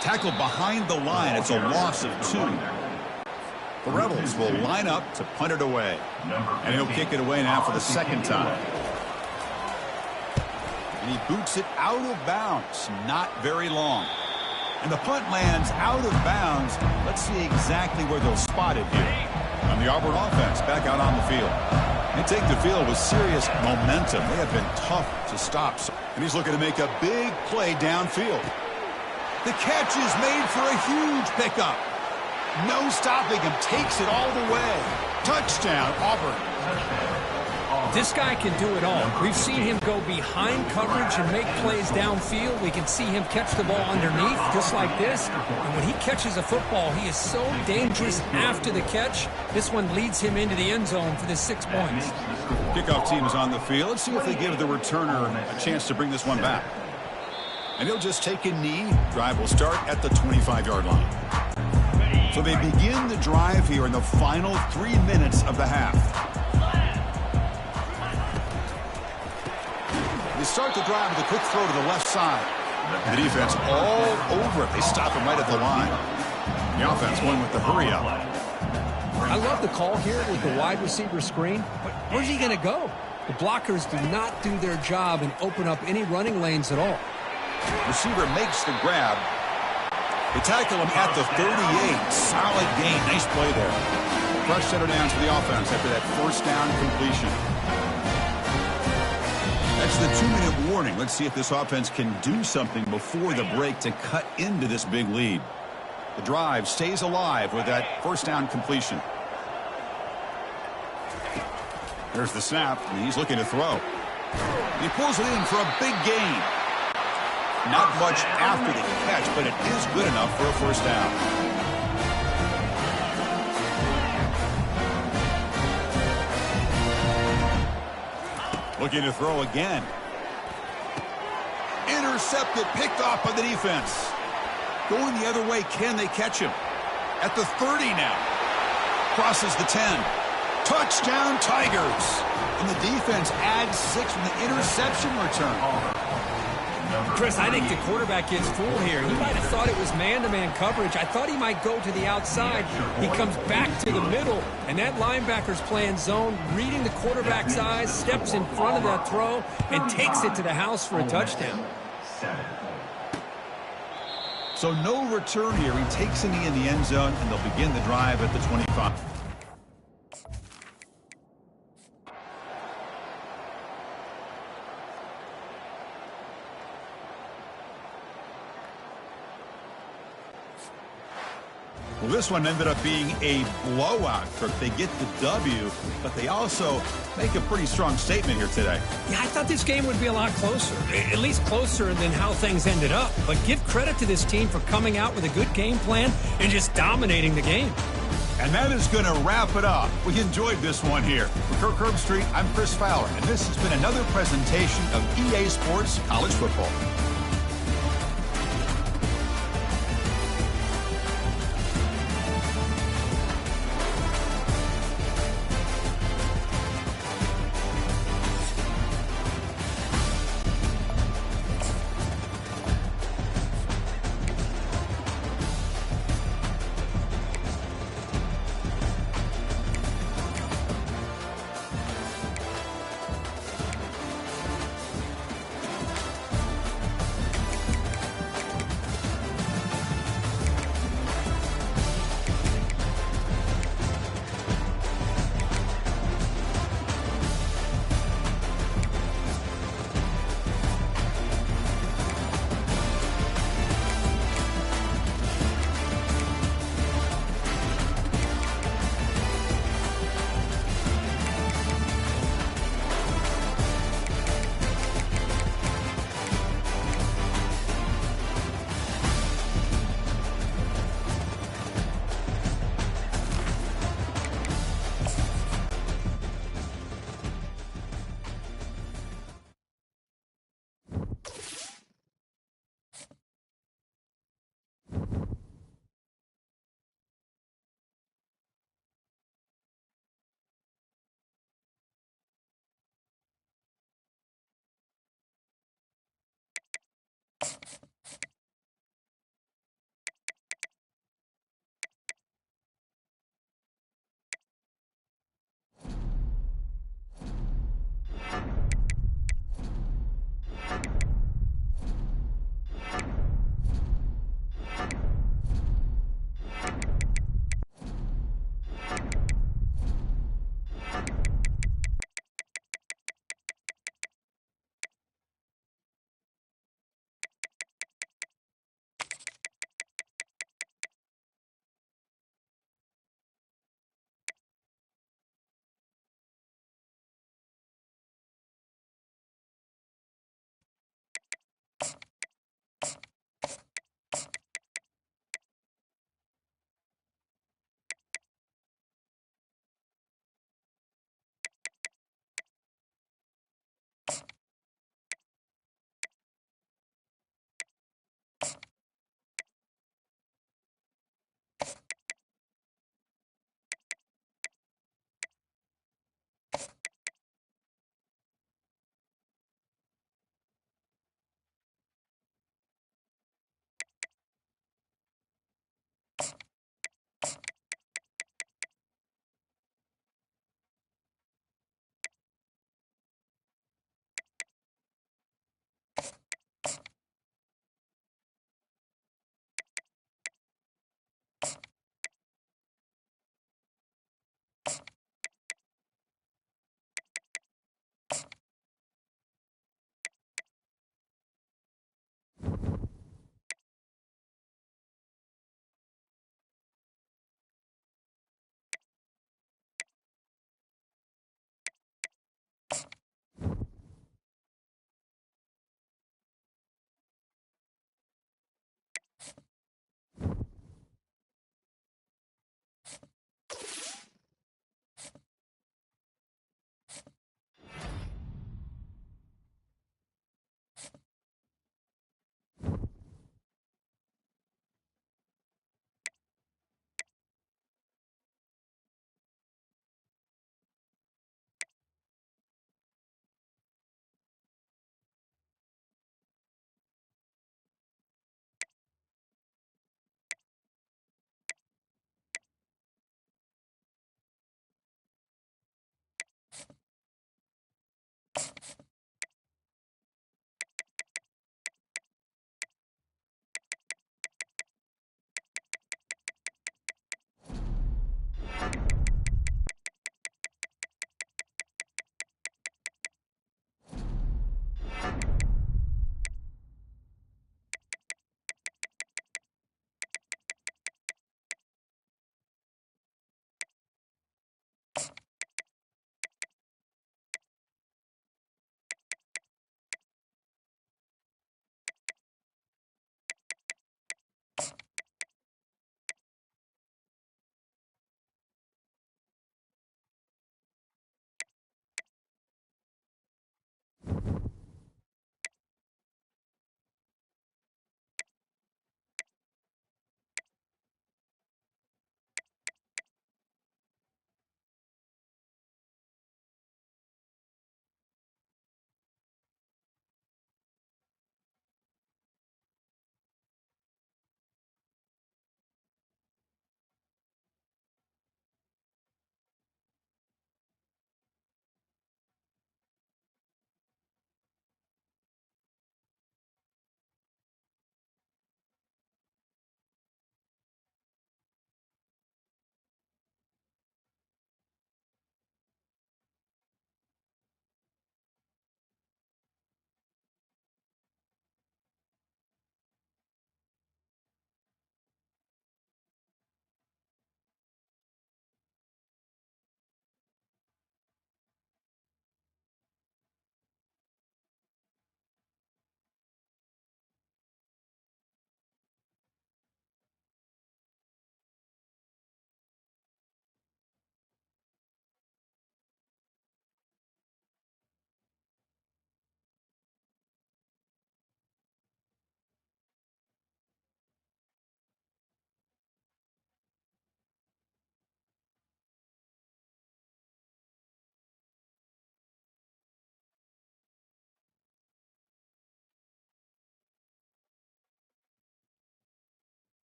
Tackled behind the line. It's a loss of 2. The Rebels will line up to punt it away. And he'll kick it away now for the 2nd time. And he boots it out of bounds. Not very long. And the punt lands out of bounds. Let's see exactly where they'll spot it here. And the Auburn offense back out on the field. They take the field with serious momentum. They have been tough to stop. And he's looking to make a big play downfield. The catch is made for a huge pickup. No stopping him. Takes it all the way. Touchdown, Auburn. This guy can do it all. We've seen him go behind coverage and make plays downfield. We can see him catch the ball underneath, just like this. And when he catches a football, he is so dangerous after the catch. This one leads him into the end zone for the 6 points. Kickoff team is on the field. Let's see if they give the returner a chance to bring this one back. And he'll just take a knee. Drive will start at the 25-yard line. So they begin the drive here in the final 3 minutes of the half. They start the drive with a quick throw to the left side. The defense all over it. They stop him right at the line. The offense going with the hurry-up. I love the call here with the wide receiver screen, but where's he going to go? The blockers do not do their job and open up any running lanes at all. Receiver makes the grab. They tackle him at the 38. Solid gain. Nice play there. Fresh set of downs for the offense after that first down completion. That's the 2-minute warning. Let's see if this offense can do something before the break to cut into this big lead. The drive stays alive with that first down completion. There's the snap, and he's looking to throw. He pulls it in for a big gain. Not much after the catch, but it is good enough for a first down. Looking to throw again. Intercepted, picked off by the defense. Going the other way, can they catch him? At the 30 now. Crosses the 10. Touchdown, Tigers. And the defense adds 6 from the interception return. Chris, I think the quarterback gets fooled here. He might have thought it was man-to-man coverage. I thought he might go to the outside. He comes back to the middle, and that linebacker's playing zone, reading the quarterback's eyes, steps in front of that throw, and takes it to the house for a touchdown. So no return here. He takes a knee in the end zone, and they'll begin the drive at the 25. Well, this one ended up being a blowout. They get the W, but they also make a pretty strong statement here today. Yeah, I thought this game would be a lot closer, at least closer than how things ended up. But give credit to this team for coming out with a good game plan and just dominating the game. And that is going to wrap it up. We enjoyed this one here. For Kirk Herbstreit, I'm Chris Fowler, and this has been another presentation of EA Sports College Football.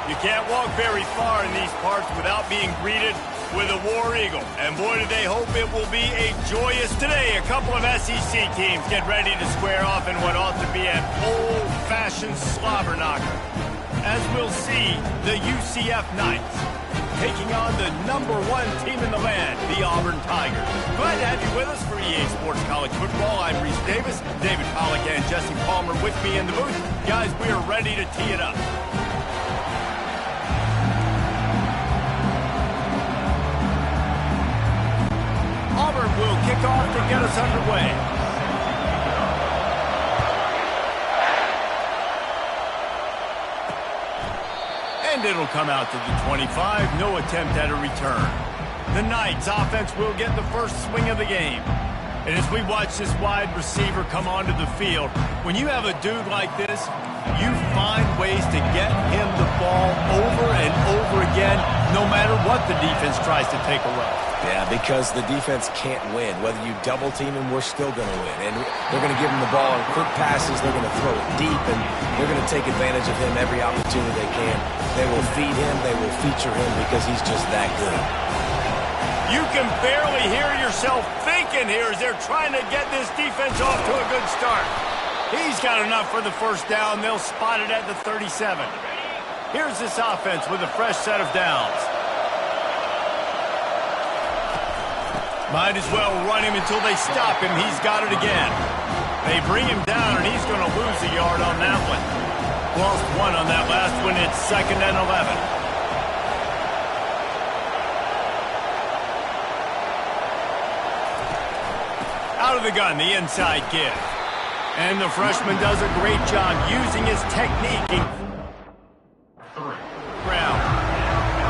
You can't walk very far in these parts without being greeted with a War Eagle. And boy, do they hope it will be a joyous today. A couple of SEC teams get ready to square off in what ought to be an old-fashioned slobber knocker. As we'll see, the UCF Knights taking on the #1 team in the land, the Auburn Tigers. Glad to have you with us for EA Sports College Football. I'm Reese Davis, David Pollack and Jesse Palmer with me in the booth. Guys, we are ready to tee it up. Auburn will kick off to get us underway. And it'll come out to the 25. No attempt at a return. The Knights offense will get the first swing of the game. And as we watch this wide receiver come onto the field, when you have a dude like this, you find ways to get him the ball over and over again, no matter what the defense tries to take away. Yeah, because the defense can't win. Whether you double team him, we're still going to win. And they're going to give him the ball in quick passes. They're going to throw it deep, and they're going to take advantage of him every opportunity they can. They will feed him. They will feature him because he's just that good. You can barely hear yourself thinking here as they're trying to get this defense off to a good start. He's got enough for the first down. They'll spot it at the 37. Here's this offense with a fresh set of downs. Might as well run him until they stop him. He's got it again. They bring him down, and he's going to lose a yard on that one. Lost one on that last one. It's 2nd and 11. Out of the gun, the inside give. And the freshman does a great job using his technique. Brown.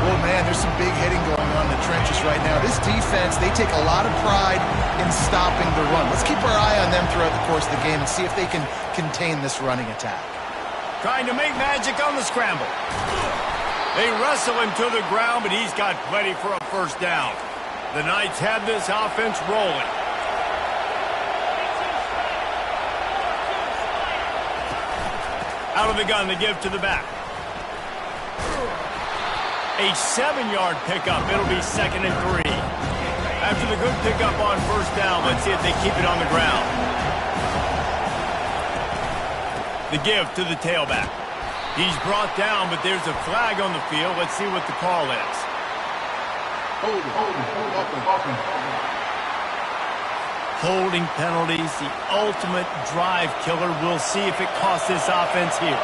Oh, man, there's some big hitting going on in the trenches right now. This defense, they take a lot of pride in stopping the run. Let's keep our eye on them throughout the course of the game and see if they can contain this running attack. Trying to make magic on the scramble. They wrestle him to the ground, but he's got plenty for a first down. The Knights have this offense rolling. Out of the gun, they give to the back. A 7-yard pickup. It'll be 2nd and 3. After the good pickup on first down, let's see if they keep it on the ground. The give to the tailback. He's brought down, but there's a flag on the field. Let's see what the call is. Holding penalties, the ultimate drive killer. We'll see if it costs this offense here.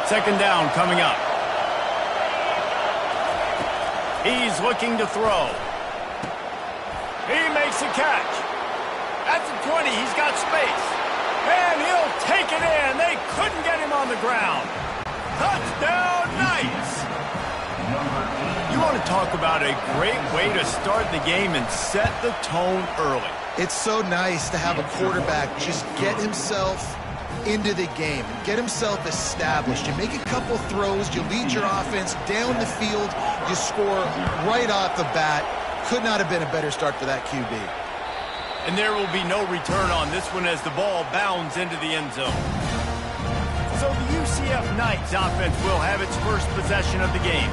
2nd down coming up. He's looking to throw. He makes a catch. At the 20, he's got space. And he'll take it in. They couldn't get him on the ground. Touchdown, Knights! You want to talk about a great way to start the game and set the tone early. It's so nice to have a quarterback just get himself into the game and get himself established. You make a couple throws, you lead your offense down the field, you score right off the bat. Could not have been a better start for that QB. And there will be no return on this one as the ball bounds into the end zone. So the UCF Knights offense will have its first possession of the game.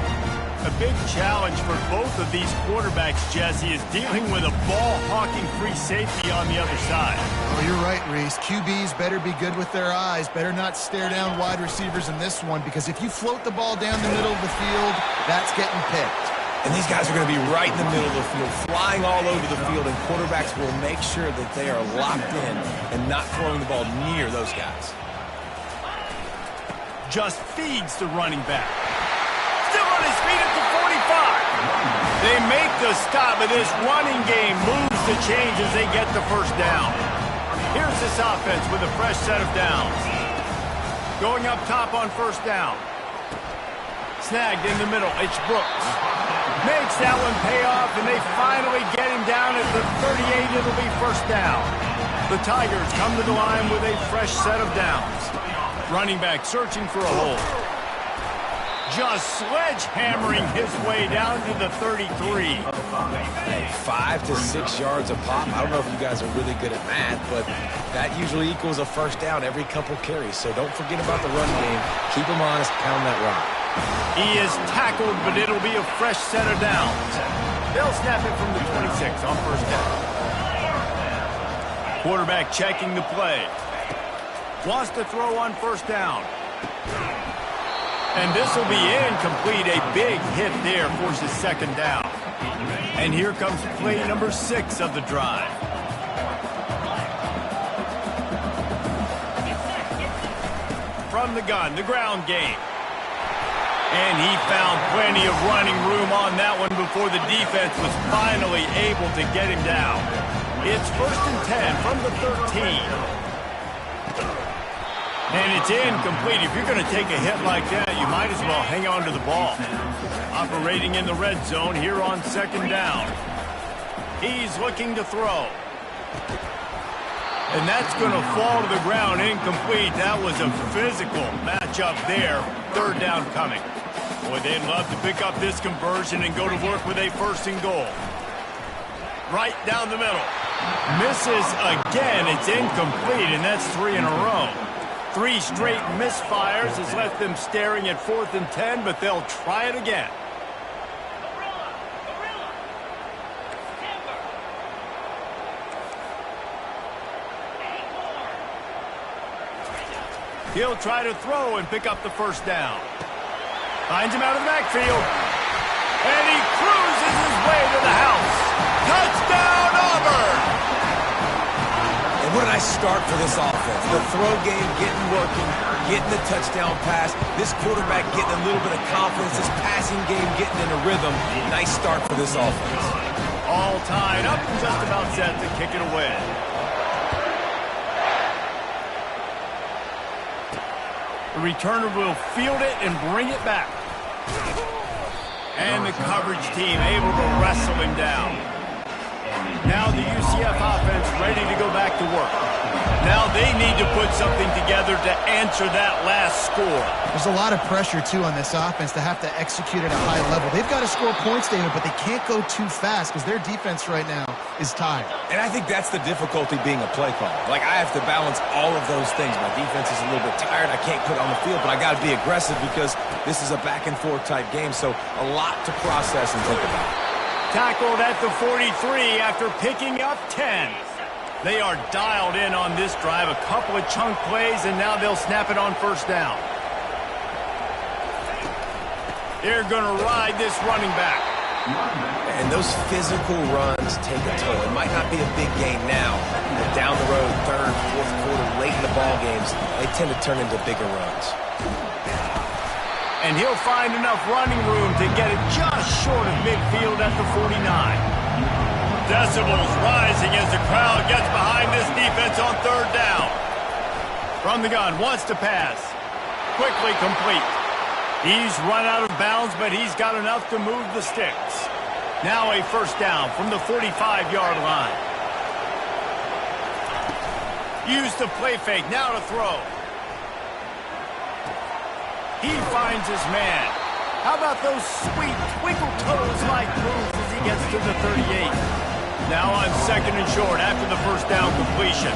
A big challenge for both of these quarterbacks, Jesse, is dealing with a ball-hawking free safety on the other side. Oh, you're right, Reese. QBs better be good with their eyes. Better not stare down wide receivers in this one, because if you float the ball down the middle of the field, that's getting picked. And these guys are going to be right in the middle of the field, flying all over the field, and quarterbacks will make sure that they are locked in and not throwing the ball near those guys. Just feeds the running back. Still on his feet at the 45. They make the stop, but this running game moves the change as they get the first down. Here's this offense with a fresh set of downs. Going up top on first down. Snagged in the middle. It's Brooks. Makes that one pay off, and they finally get him down at the 38. It'll be first down. The Tigers come to the line with a fresh set of downs. Running back searching for a hole. Just sledgehammering his way down to the 33. 5 to 6 yards a pop. I don't know if you guys are really good at math, but that usually equals a first down every couple carries. So don't forget about the run game. Keep them honest, pound that rock. He is tackled, but it'll be a fresh set of downs. They'll snap it from the 26 on first down. Quarterback checking the play. Wants to throw on first down. And this will be incomplete. A big hit there forces second down. And here comes play number 6 of the drive. From the gun, the ground game. And he found plenty of running room on that one before the defense was finally able to get him down. It's 1st and 10 from the 13. And it's incomplete. If you're going to take a hit like that, you might as well hang on to the ball. Operating in the red zone here on second down. He's looking to throw. And that's going to fall to the ground incomplete. That was a physical matchup there. Third down coming. Boy, they'd love to pick up this conversion and go to work with a 1st and goal. Right down the middle. Misses again. It's incomplete, and that's 3 in a row. 3 straight misfires has left them staring at 4th and 10, but they'll try it again. He'll try to throw and pick up the first down. Finds him out of the backfield. And he cruises his way to the house. Touchdown, Auburn! And what did I start for this offense? The throw game getting working, getting the touchdown pass. This quarterback getting a little bit of confidence. This passing game getting in a rhythm. Nice start for this offense. All tied up and just about set to kick it away. The returner will field it and bring it back. And the coverage team able to wrestle him down. Now the UCF offense ready to go back to work. Now they need to put something together to answer that last score. There's a lot of pressure, too, on this offense to have to execute at a high level. They've got to score points, David, but they can't go too fast because their defense right now is tired. And I think that's the difficulty being a play caller. Like, I have to balance all of those things. My defense is a little bit tired. I can't put it on the field, but I got to be aggressive because this is a back-and-forth type game, so a lot to process and think about. Tackled at the 43 after picking up 10. They are dialed in on this drive. A couple of chunk plays, and now they'll snap it on first down. They're going to ride this running back. And those physical runs take a toll. It might not be a big game now, but down the road, 3rd, 4th quarter, late in the ball games, they tend to turn into bigger runs. And he'll find enough running room to get it just short of midfield at the 49. Decibels rising as the crowd gets behind this defense on 3rd down. From the gun, wants to pass. Quickly complete. He's run out of bounds, but he's got enough to move the sticks. Now a first down from the 45-yard line. Used the play fake, now to throw. He finds his man. How about those sweet twinkle toes-like moves as he gets to the 38? Now on 2nd and short after the first down completion.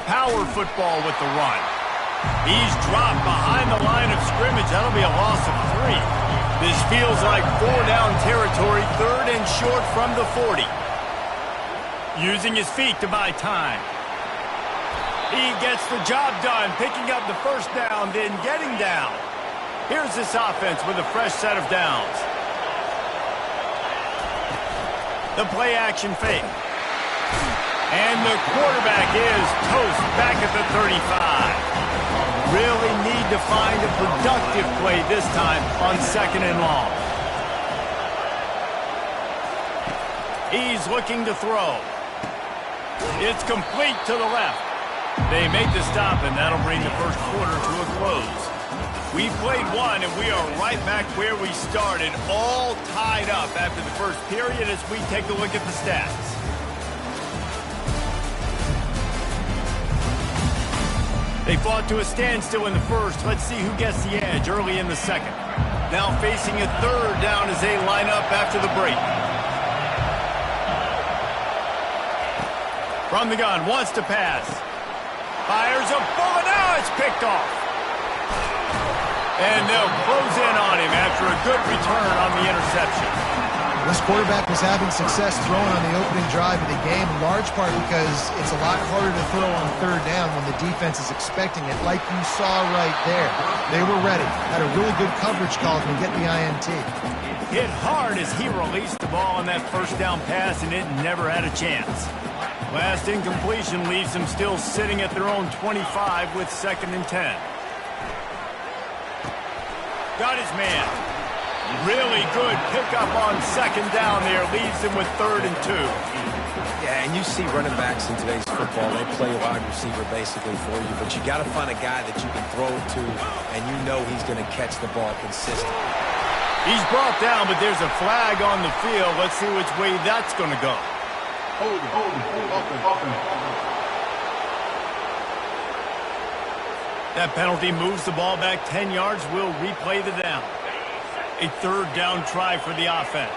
Power football with the run. He's dropped behind the line of scrimmage. That'll be a loss of 3. This feels like 4-down territory, 3rd and short from the 40. Using his feet to buy time. He gets the job done, picking up the first down, then getting down. Here's this offense with a fresh set of downs. The play action fake. And the quarterback is toast back at the 35. Really need to find a productive play this time on 2nd and long. He's looking to throw. It's complete to the left. They make the stop, and that'll bring the first quarter to a close. We played one, and we are right back where we started, all tied up after the first period as we take a look at the stats. They fought to a standstill in the first. Let's see who gets the edge early in the second. Now facing a 3rd down as they line up after the break. From the gun, wants to pass. Fires a bullet, now it's picked off. And they'll close in on him after a good return on the interception. This quarterback was having success throwing on the opening drive of the game, in large part because it's a lot harder to throw on third down when the defense is expecting it, like you saw right there. They were ready. Had a really good coverage call to get the INT. Hit hard as he released the ball on that first down pass, and it never had a chance. Last incompletion leaves them still sitting at their own 25 with 2nd and 10. Got his man. Really good pickup on 2nd down there. Leaves him with 3rd and 2. Yeah, and you see running backs in today's football, they play wide receiver basically for you, but you got to find a guy that you can throw it to, and you know he's going to catch the ball consistently. He's brought down, but there's a flag on the field. Let's see which way that's going to go. That penalty moves the ball back 10 yards. We'll replay the down. A 3rd down try for the offense.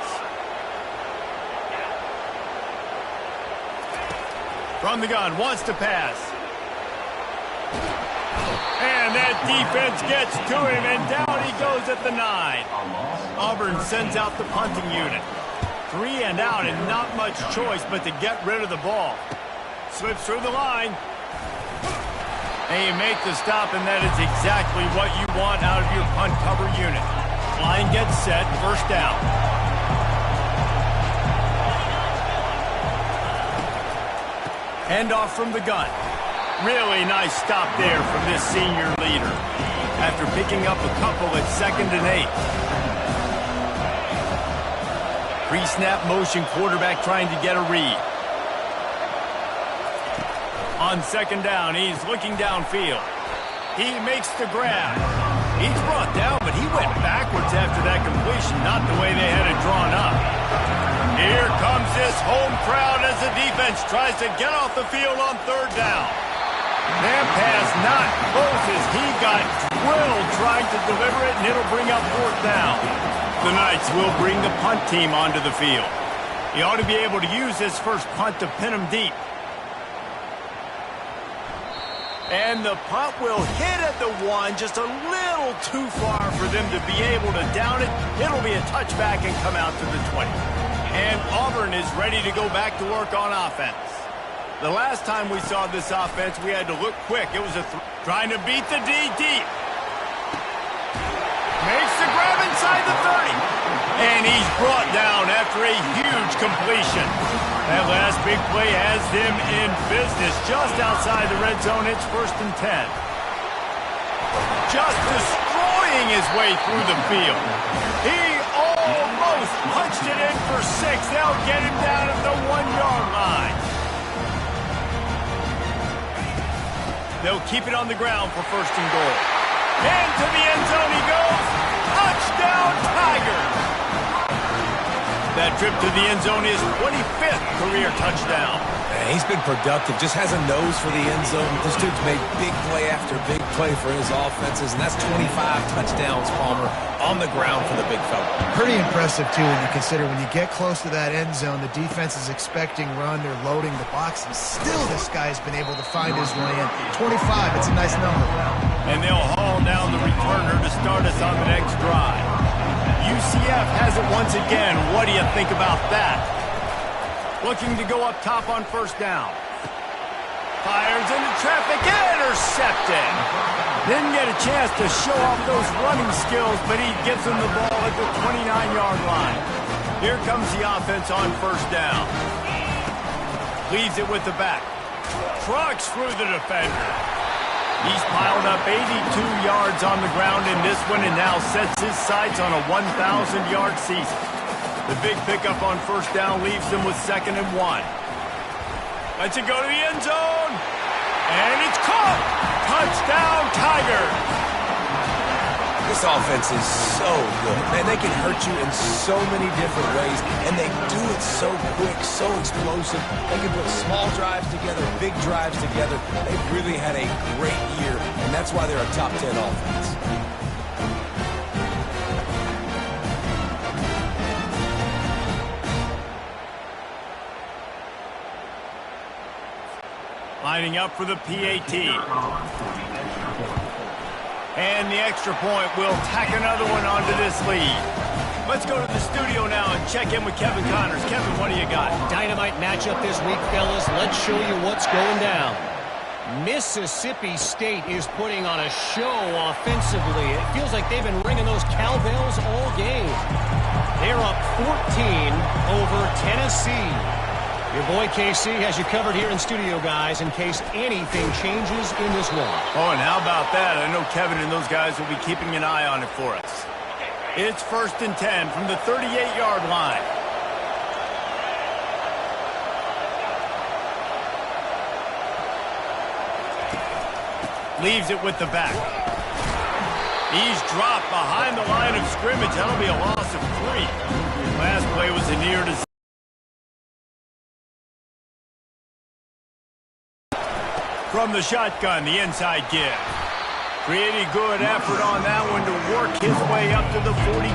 From the gun, wants to pass. And that defense gets to him, and down he goes at the 9. Auburn sends out the punting unit. 3 and out, and not much choice but to get rid of the ball. Slips through the line. And you make the stop, and that is exactly what you want out of your punt cover unit. Line gets set, 1st down. Handoff from the gun. Really nice stop there from this senior leader. After picking up a couple at 2nd and 8. Pre-snap motion quarterback trying to get a read. On 2nd down, he's looking downfield. He makes the grab. He's brought down, but he went backwards after that completion, not the way they had it drawn up. Here comes this home crowd as the defense tries to get off the field on 3rd down. That pass not close as he got drilled trying to deliver it, and it'll bring up 4th down. The Knights will bring the punt team onto the field. He ought to be able to use this first punt to pin him deep. And the punt will hit at the 1, just a little too far for them to be able to down it. It'll be a touchback and come out to the 20. And Auburn is ready to go back to work on offense. The last time we saw this offense, we had to look quick. It was trying to beat the D deep. Makes the grab inside the 30. And he's brought down after a huge completion. That last big play has them in business just outside the red zone. It's 1st and 10. Just destroying his way through the field. He almost punched it in for 6. They'll get him down at the 1-yard line. They'll keep it on the ground for 1st and goal. And to the end zone he goes. Touchdown, Tigers! That trip to the end zone is 25th career touchdown. He's been productive, just has a nose for the end zone. This dude's made big play after big play for his offenses, and that's 25 touchdowns, Palmer, on the ground for the big fella. Pretty impressive, too, when you consider when you get close to that end zone, the defense is expecting run, they're loading the box, and still this guy's been able to find his way in. 25, it's a nice number. And they'll haul down the returner to start us on the next drive. UCF has it once again. What do you think about that? Looking to go up top on 1st down. Fires into traffic, intercepted. Didn't get a chance to show off those running skills, but he gives them the ball at the 29-yard line. Here comes the offense on 1st down. Leaves it with the back. Trucks through the defender. He's piled up 82 yards on the ground in this one and now sets his sights on a 1,000-yard season. The big pickup on 1st down leaves them with 2nd and 1. Lets it go to the end zone. And it's caught. Touchdown, Tigers. This offense is so good. Man, they can hurt you in so many different ways, and they do it so quick, so explosive. They can put small drives together, big drives together. They've really had a great year, and that's why they're a top 10 offense. Lining up for the PAT. And the extra point will tack another one onto this lead. Let's go to the studio now and check in with Kevin Connors. Kevin, what do you got? Dynamite matchup this week, fellas. Let's show you what's going down. Mississippi State is putting on a show offensively. It feels like they've been ringing those cowbells all game. They're up 14 over Tennessee. Your boy KC has you covered here in studio, guys, in case anything changes in this one. Oh, and how about that? I know Kevin and those guys will be keeping an eye on it for us. It's 1st and 10 from the 38-yard line. Leaves it with the back. He's dropped behind the line of scrimmage. That'll be a loss of 3. Last play was a near to from the shotgun, the inside give. Pretty good effort on that one to work his way up to the 42.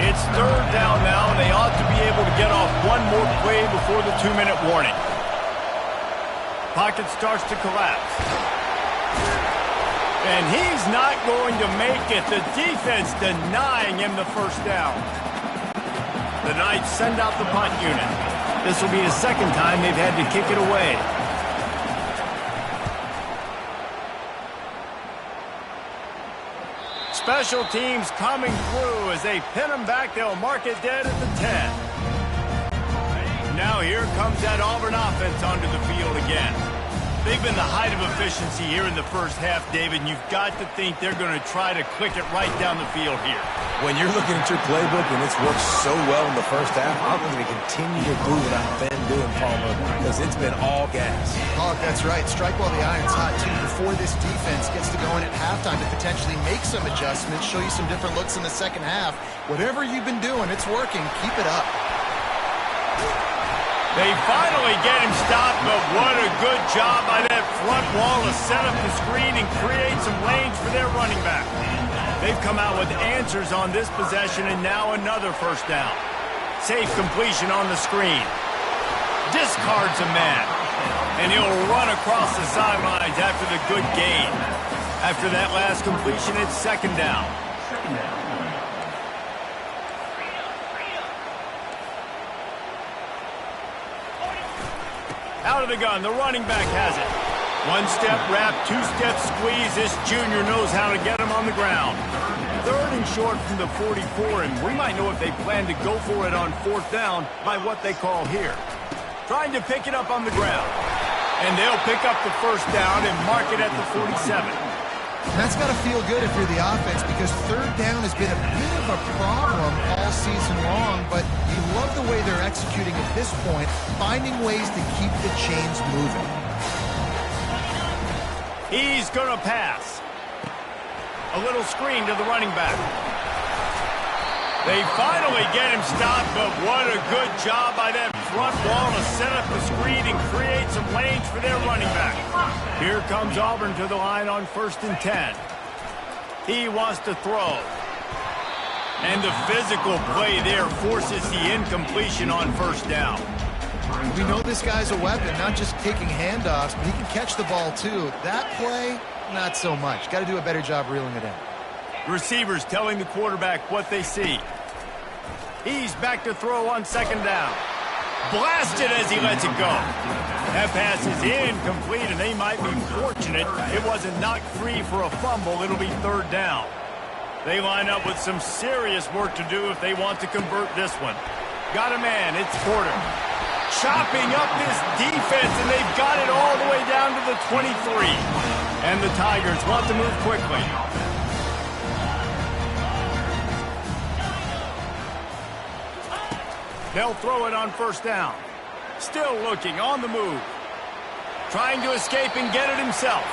It's 3rd down now, and they ought to be able to get off one more play before the 2-minute warning. Pocket starts to collapse. And he's not going to make it. The defense denying him the 1st down. The Knights send out the punt unit. This will be the 2nd time they've had to kick it away. Special teams coming through as they pin them back. They'll mark it dead at the 10. Now here comes that Auburn offense onto the field again. They've been the height of efficiency here in the 1st half, David, and you've got to think they're going to try to click it right down the field here. When you're looking at your playbook and it's worked so well in the 1st half, I'm going to continue to do what I've been doing, Palmer, because it's been all gas. Oh, that's right. Strike while the iron's hot, too, before this defense gets to go in at halftime to potentially make some adjustments, show you some different looks in the 2nd half. Whatever you've been doing, it's working. Keep it up. They finally get him stopped, but what a good job by that front wall to set up the screen and create some lanes for their running back. They've come out with answers on this possession, and now another 1st down. Safe completion on the screen. Discards a man, and he'll run across the sidelines after the good gain. After that last completion, it's 2nd down. Out of the gun, the running back has it. 1-step wrap, 2-step squeeze. This junior knows how to get him on the ground. 3rd and short from the 44, and we might know if they plan to go for it on 4th down by what they call here. Trying to pick it up on the ground. And they'll pick up the 1st down and mark it at the 47. That's got to feel good if you're the offense, because 3rd down has been a bit of a problem all season long, but you love the way they're executing at this point, finding ways to keep the chains moving. He's going to pass. A little screen to the running back. They finally get him stopped, but what a good job by that front wall to set up the screen and create some lanes for their running back. Here comes Auburn to the line on 1st and 10. He wants to throw. And the physical play there forces the incompletion on 1st down. We know this guy's a weapon, not just taking handoffs, but he can catch the ball too. That play, not so much. Got to do a better job reeling it in. Receivers telling the quarterback what they see. He's back to throw on 2nd down. Blasted as he lets it go. That pass is incomplete, and they might be fortunate it wasn't knocked free for a fumble. It'll be 3rd down. They line up with some serious work to do if they want to convert this one. Got a man, it's Porter. Chopping up this defense, and they've got it all the way down to the 23. And the Tigers want to move quickly. They'll throw it on 1st down. Still looking, on the move. Trying to escape and get it himself.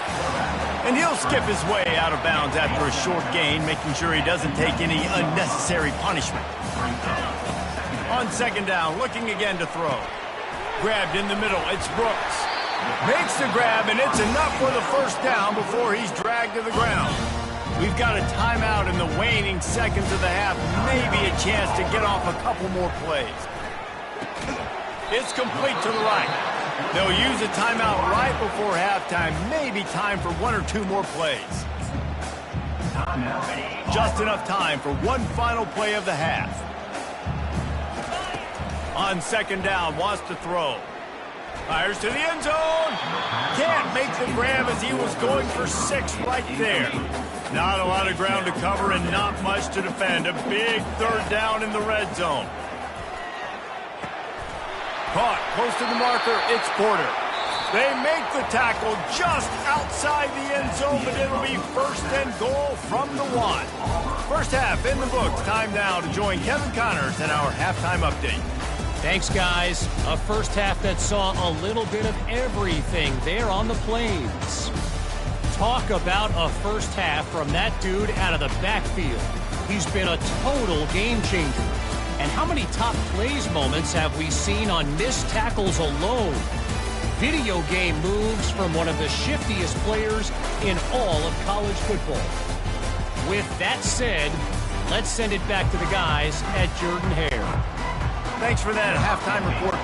And he'll skip his way out of bounds after a short gain, making sure he doesn't take any unnecessary punishment. On 2nd down, looking again to throw. Grabbed in the middle, it's Brooks. Makes the grab, and it's enough for the 1st down before he's dragged to the ground. We've got a timeout in the waning seconds of the half. Maybe a chance to get off a couple more plays. It's complete to the right. They'll use a timeout right before halftime. Maybe time for 1 or 2 more plays. Just enough time for one final play of the half. On second down, wants to throw. Fires to the end zone. Can't make the grab as he was going for 6 right there. Not a lot of ground to cover and not much to defend. A big third down in the red zone. Caught close to the marker. It's Porter. They make the tackle just outside the end zone, but it'll be first and goal from the 1. First half in the books. Time now to join Kevin Connors in our halftime update. Thanks, guys. A first half that saw a little bit of everything there on the Plains. Talk about a first half from that dude out of the backfield. He's been a total game changer. And how many top plays moments have we seen on missed tackles alone? Video game moves from one of the shiftiest players in all of college football. With that said, let's send it back to the guys at Jordan-Hare. Thanks for that halftime report.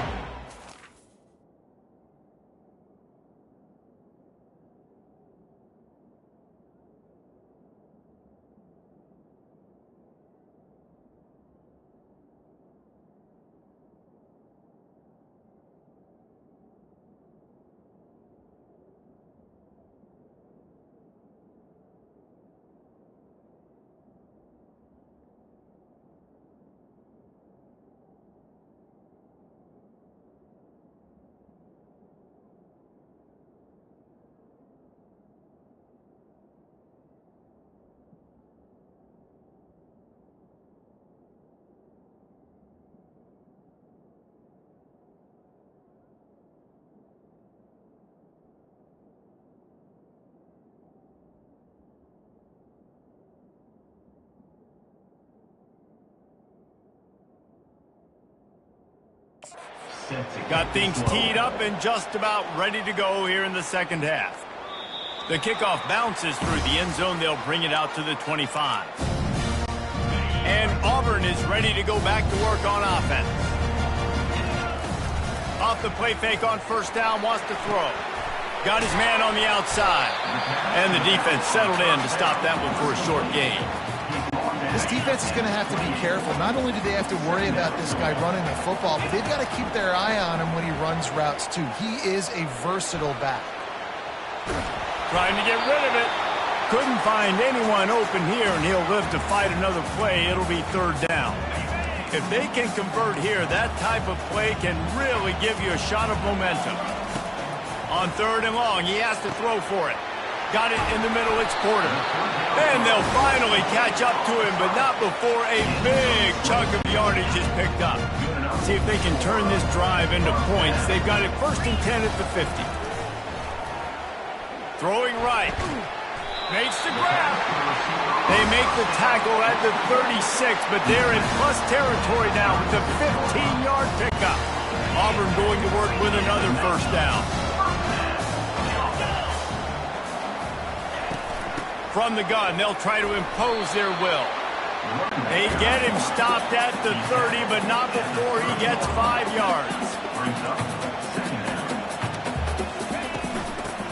Got things teed up and just about ready to go here in the second half. The kickoff bounces through the end zone. They'll bring it out to the 25. And Auburn is ready to go back to work on offense. Off the play fake on first down, wants to throw. Got his man on the outside. And the defense settled in to stop that one for a short gain. This defense is going to have to be careful. Not only do they have to worry about this guy running the football, but they've got to keep their eye on him when he runs routes too. He is a versatile back. Trying to get rid of it. Couldn't find anyone open here, and he'll live to fight another play. It'll be third down. If they can convert here, that type of play can really give you a shot of momentum. On third and long, he has to throw for it. Got it in the middle, it's Porter. And they'll finally catch up to him, but not before a big chunk of yardage is picked up. See if they can turn this drive into points. They've got it first and 10 at the 50. Throwing right. Makes the grab. They make the tackle at the 36, but they're in plus territory now with the 15-yard pickup. Auburn going to work with another first down. From the gun, they'll try to impose their will. They get him stopped at the 30, but not before he gets 5 yards.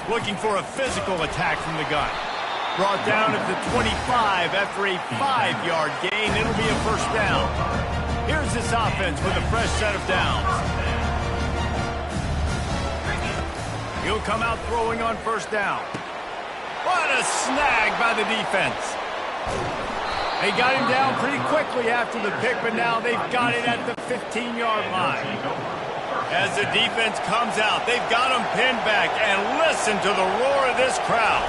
Looking for a physical attack from the gun. Brought down at the 25 after a 5-yard gain. It'll be a first down. Here's this offense with a fresh set of downs. He'll come out throwing on first down. What a snag by the defense. They got him down pretty quickly after the pick, but now they've got it at the 15-yard line. As the defense comes out, they've got him pinned back, and listen to the roar of this crowd.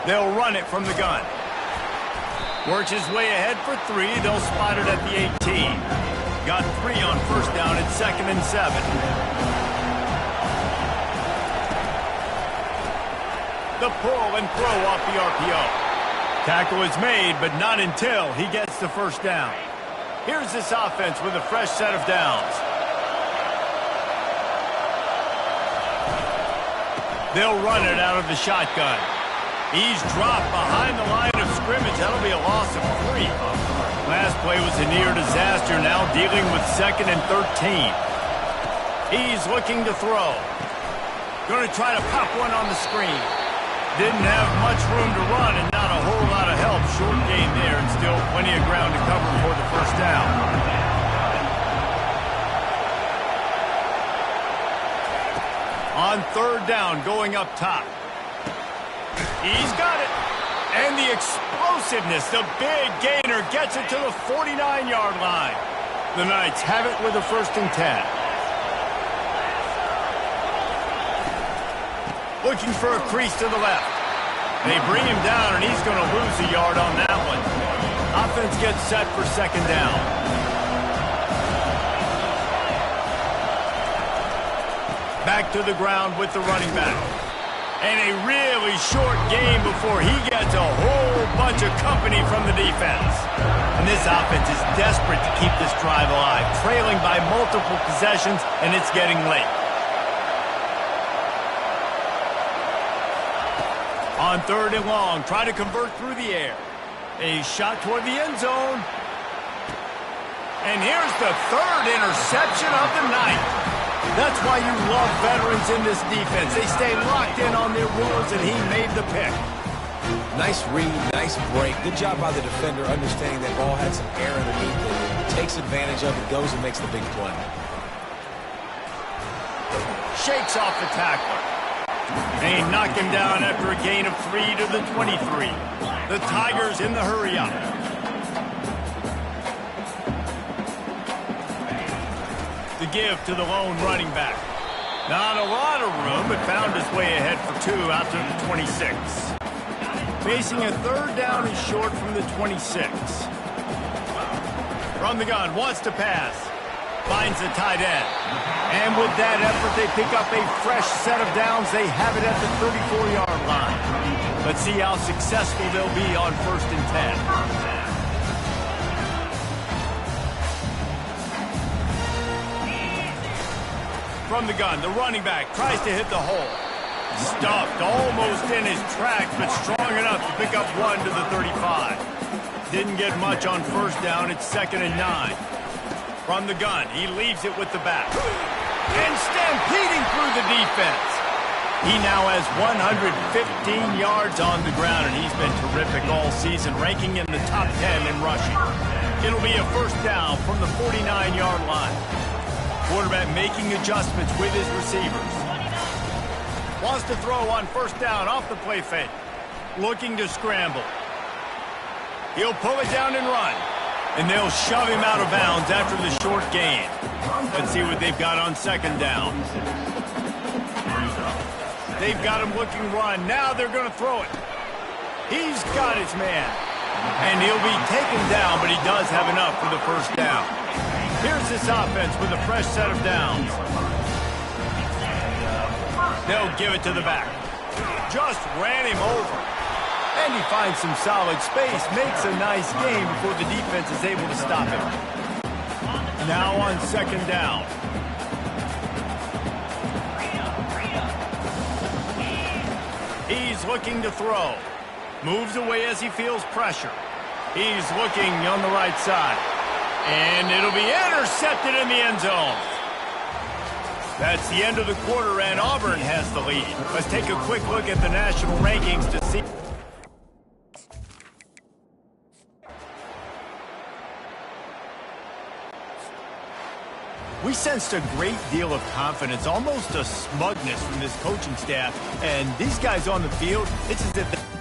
They'll run it from the gun. Works his way ahead for 3. They'll spot it at the 18. Got 3 on first down at 2nd and 7. The pull and throw off the RPO. Tackle is made, but not until he gets the first down. Here's this offense with a fresh set of downs. They'll run it out of the shotgun. He's dropped behind the line of scrimmage. That'll be a loss of 3. Last play was a near disaster, now dealing with 2nd and 13. He's looking to throw. Going to try to pop one on the screen. Didn't have much room to run and not without a whole lot of help. Short gain there and still plenty of ground to cover for the first down. On third down, going up top. He's got it. And the explosiveness, the big gainer gets it to the 49-yard line. The Knights have it with a 1st and 10. Looking for a crease to the left. They bring him down, and he's going to lose a yard on that one. Offense gets set for 2nd down. Back to the ground with the running back. And a really short game before he gets a whole bunch of company from the defense. And this offense is desperate to keep this drive alive, trailing by multiple possessions, and it's getting late. On 3rd and long, try to convert through the air. A shot toward the end zone. And here's the 3rd interception of the night. That's why you love veterans in this defense. They stay locked in on their rules, and he made the pick. Nice read, nice break. Good job by the defender understanding that ball had some air underneath it. Takes advantage of it, goes and makes the big play. Shakes off the tackler. They knock him down after a gain of 3 to the 23. The Tigers in the hurry up. The give to the lone running back. Not a lot of room, but found his way ahead for 2 out to the 26. Facing a 3rd down and short from the 26. From the gun, wants to pass. Finds the tight end. And with that effort, they pick up a fresh set of downs. They have it at the 34-yard line. Let's see how successful they'll be on 1st and 10. From the gun, the running back tries to hit the hole. Stuffed almost in his tracks, but strong enough to pick up 1 to the 35. Didn't get much on 1st down. It's 2nd and 9. From the gun, he leaves it with the back. And stampeding through the defense. He now has 115 yards on the ground, and he's been terrific all season, ranking in the top 10 in rushing. It'll be a 1st down from the 49-yard line. Quarterback making adjustments with his receivers. Wants to throw on 1st down off the play fake. Looking to scramble. He'll pull it down and run. And they'll shove him out of bounds after the short gain. Let's see what they've got on 2nd down. They've got him looking run. Now they're going to throw it. He's got his man. And he'll be taken down, but he does have enough for the 1st down. Here's this offense with a fresh set of downs. They'll give it to the back. Just ran him over. And he finds some solid space, makes a nice game before the defense is able to stop him. Now on 2nd down. He's looking to throw. Moves away as he feels pressure. He's looking on the right side. And it'll be intercepted in the end zone. That's the end of the quarter, and Auburn has the lead. Let's take a quick look at the national rankings to see. We sensed a great deal of confidence, almost a smugness from this coaching staff. And these guys on the field, it's as if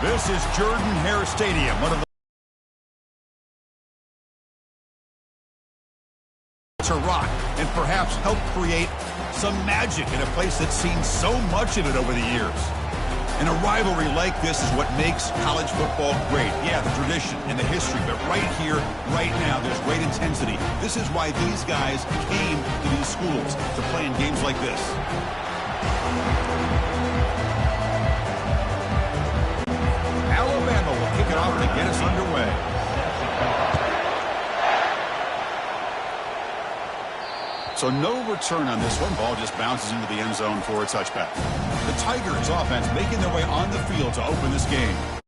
This is Jordan-Hare Stadium, one of the to rock and perhaps help create some magic in a place that's seen so much of it over the years. And a rivalry like this is what makes college football great. Yeah, the tradition and the history, but right here, right now, there's great intensity. This is why these guys came to these schools to play in games like this. Alabama will kick it off to get us underway. So no return on this one. Ball just bounces into the end zone for a touchback. The Tigers offense making their way on the field to open this game.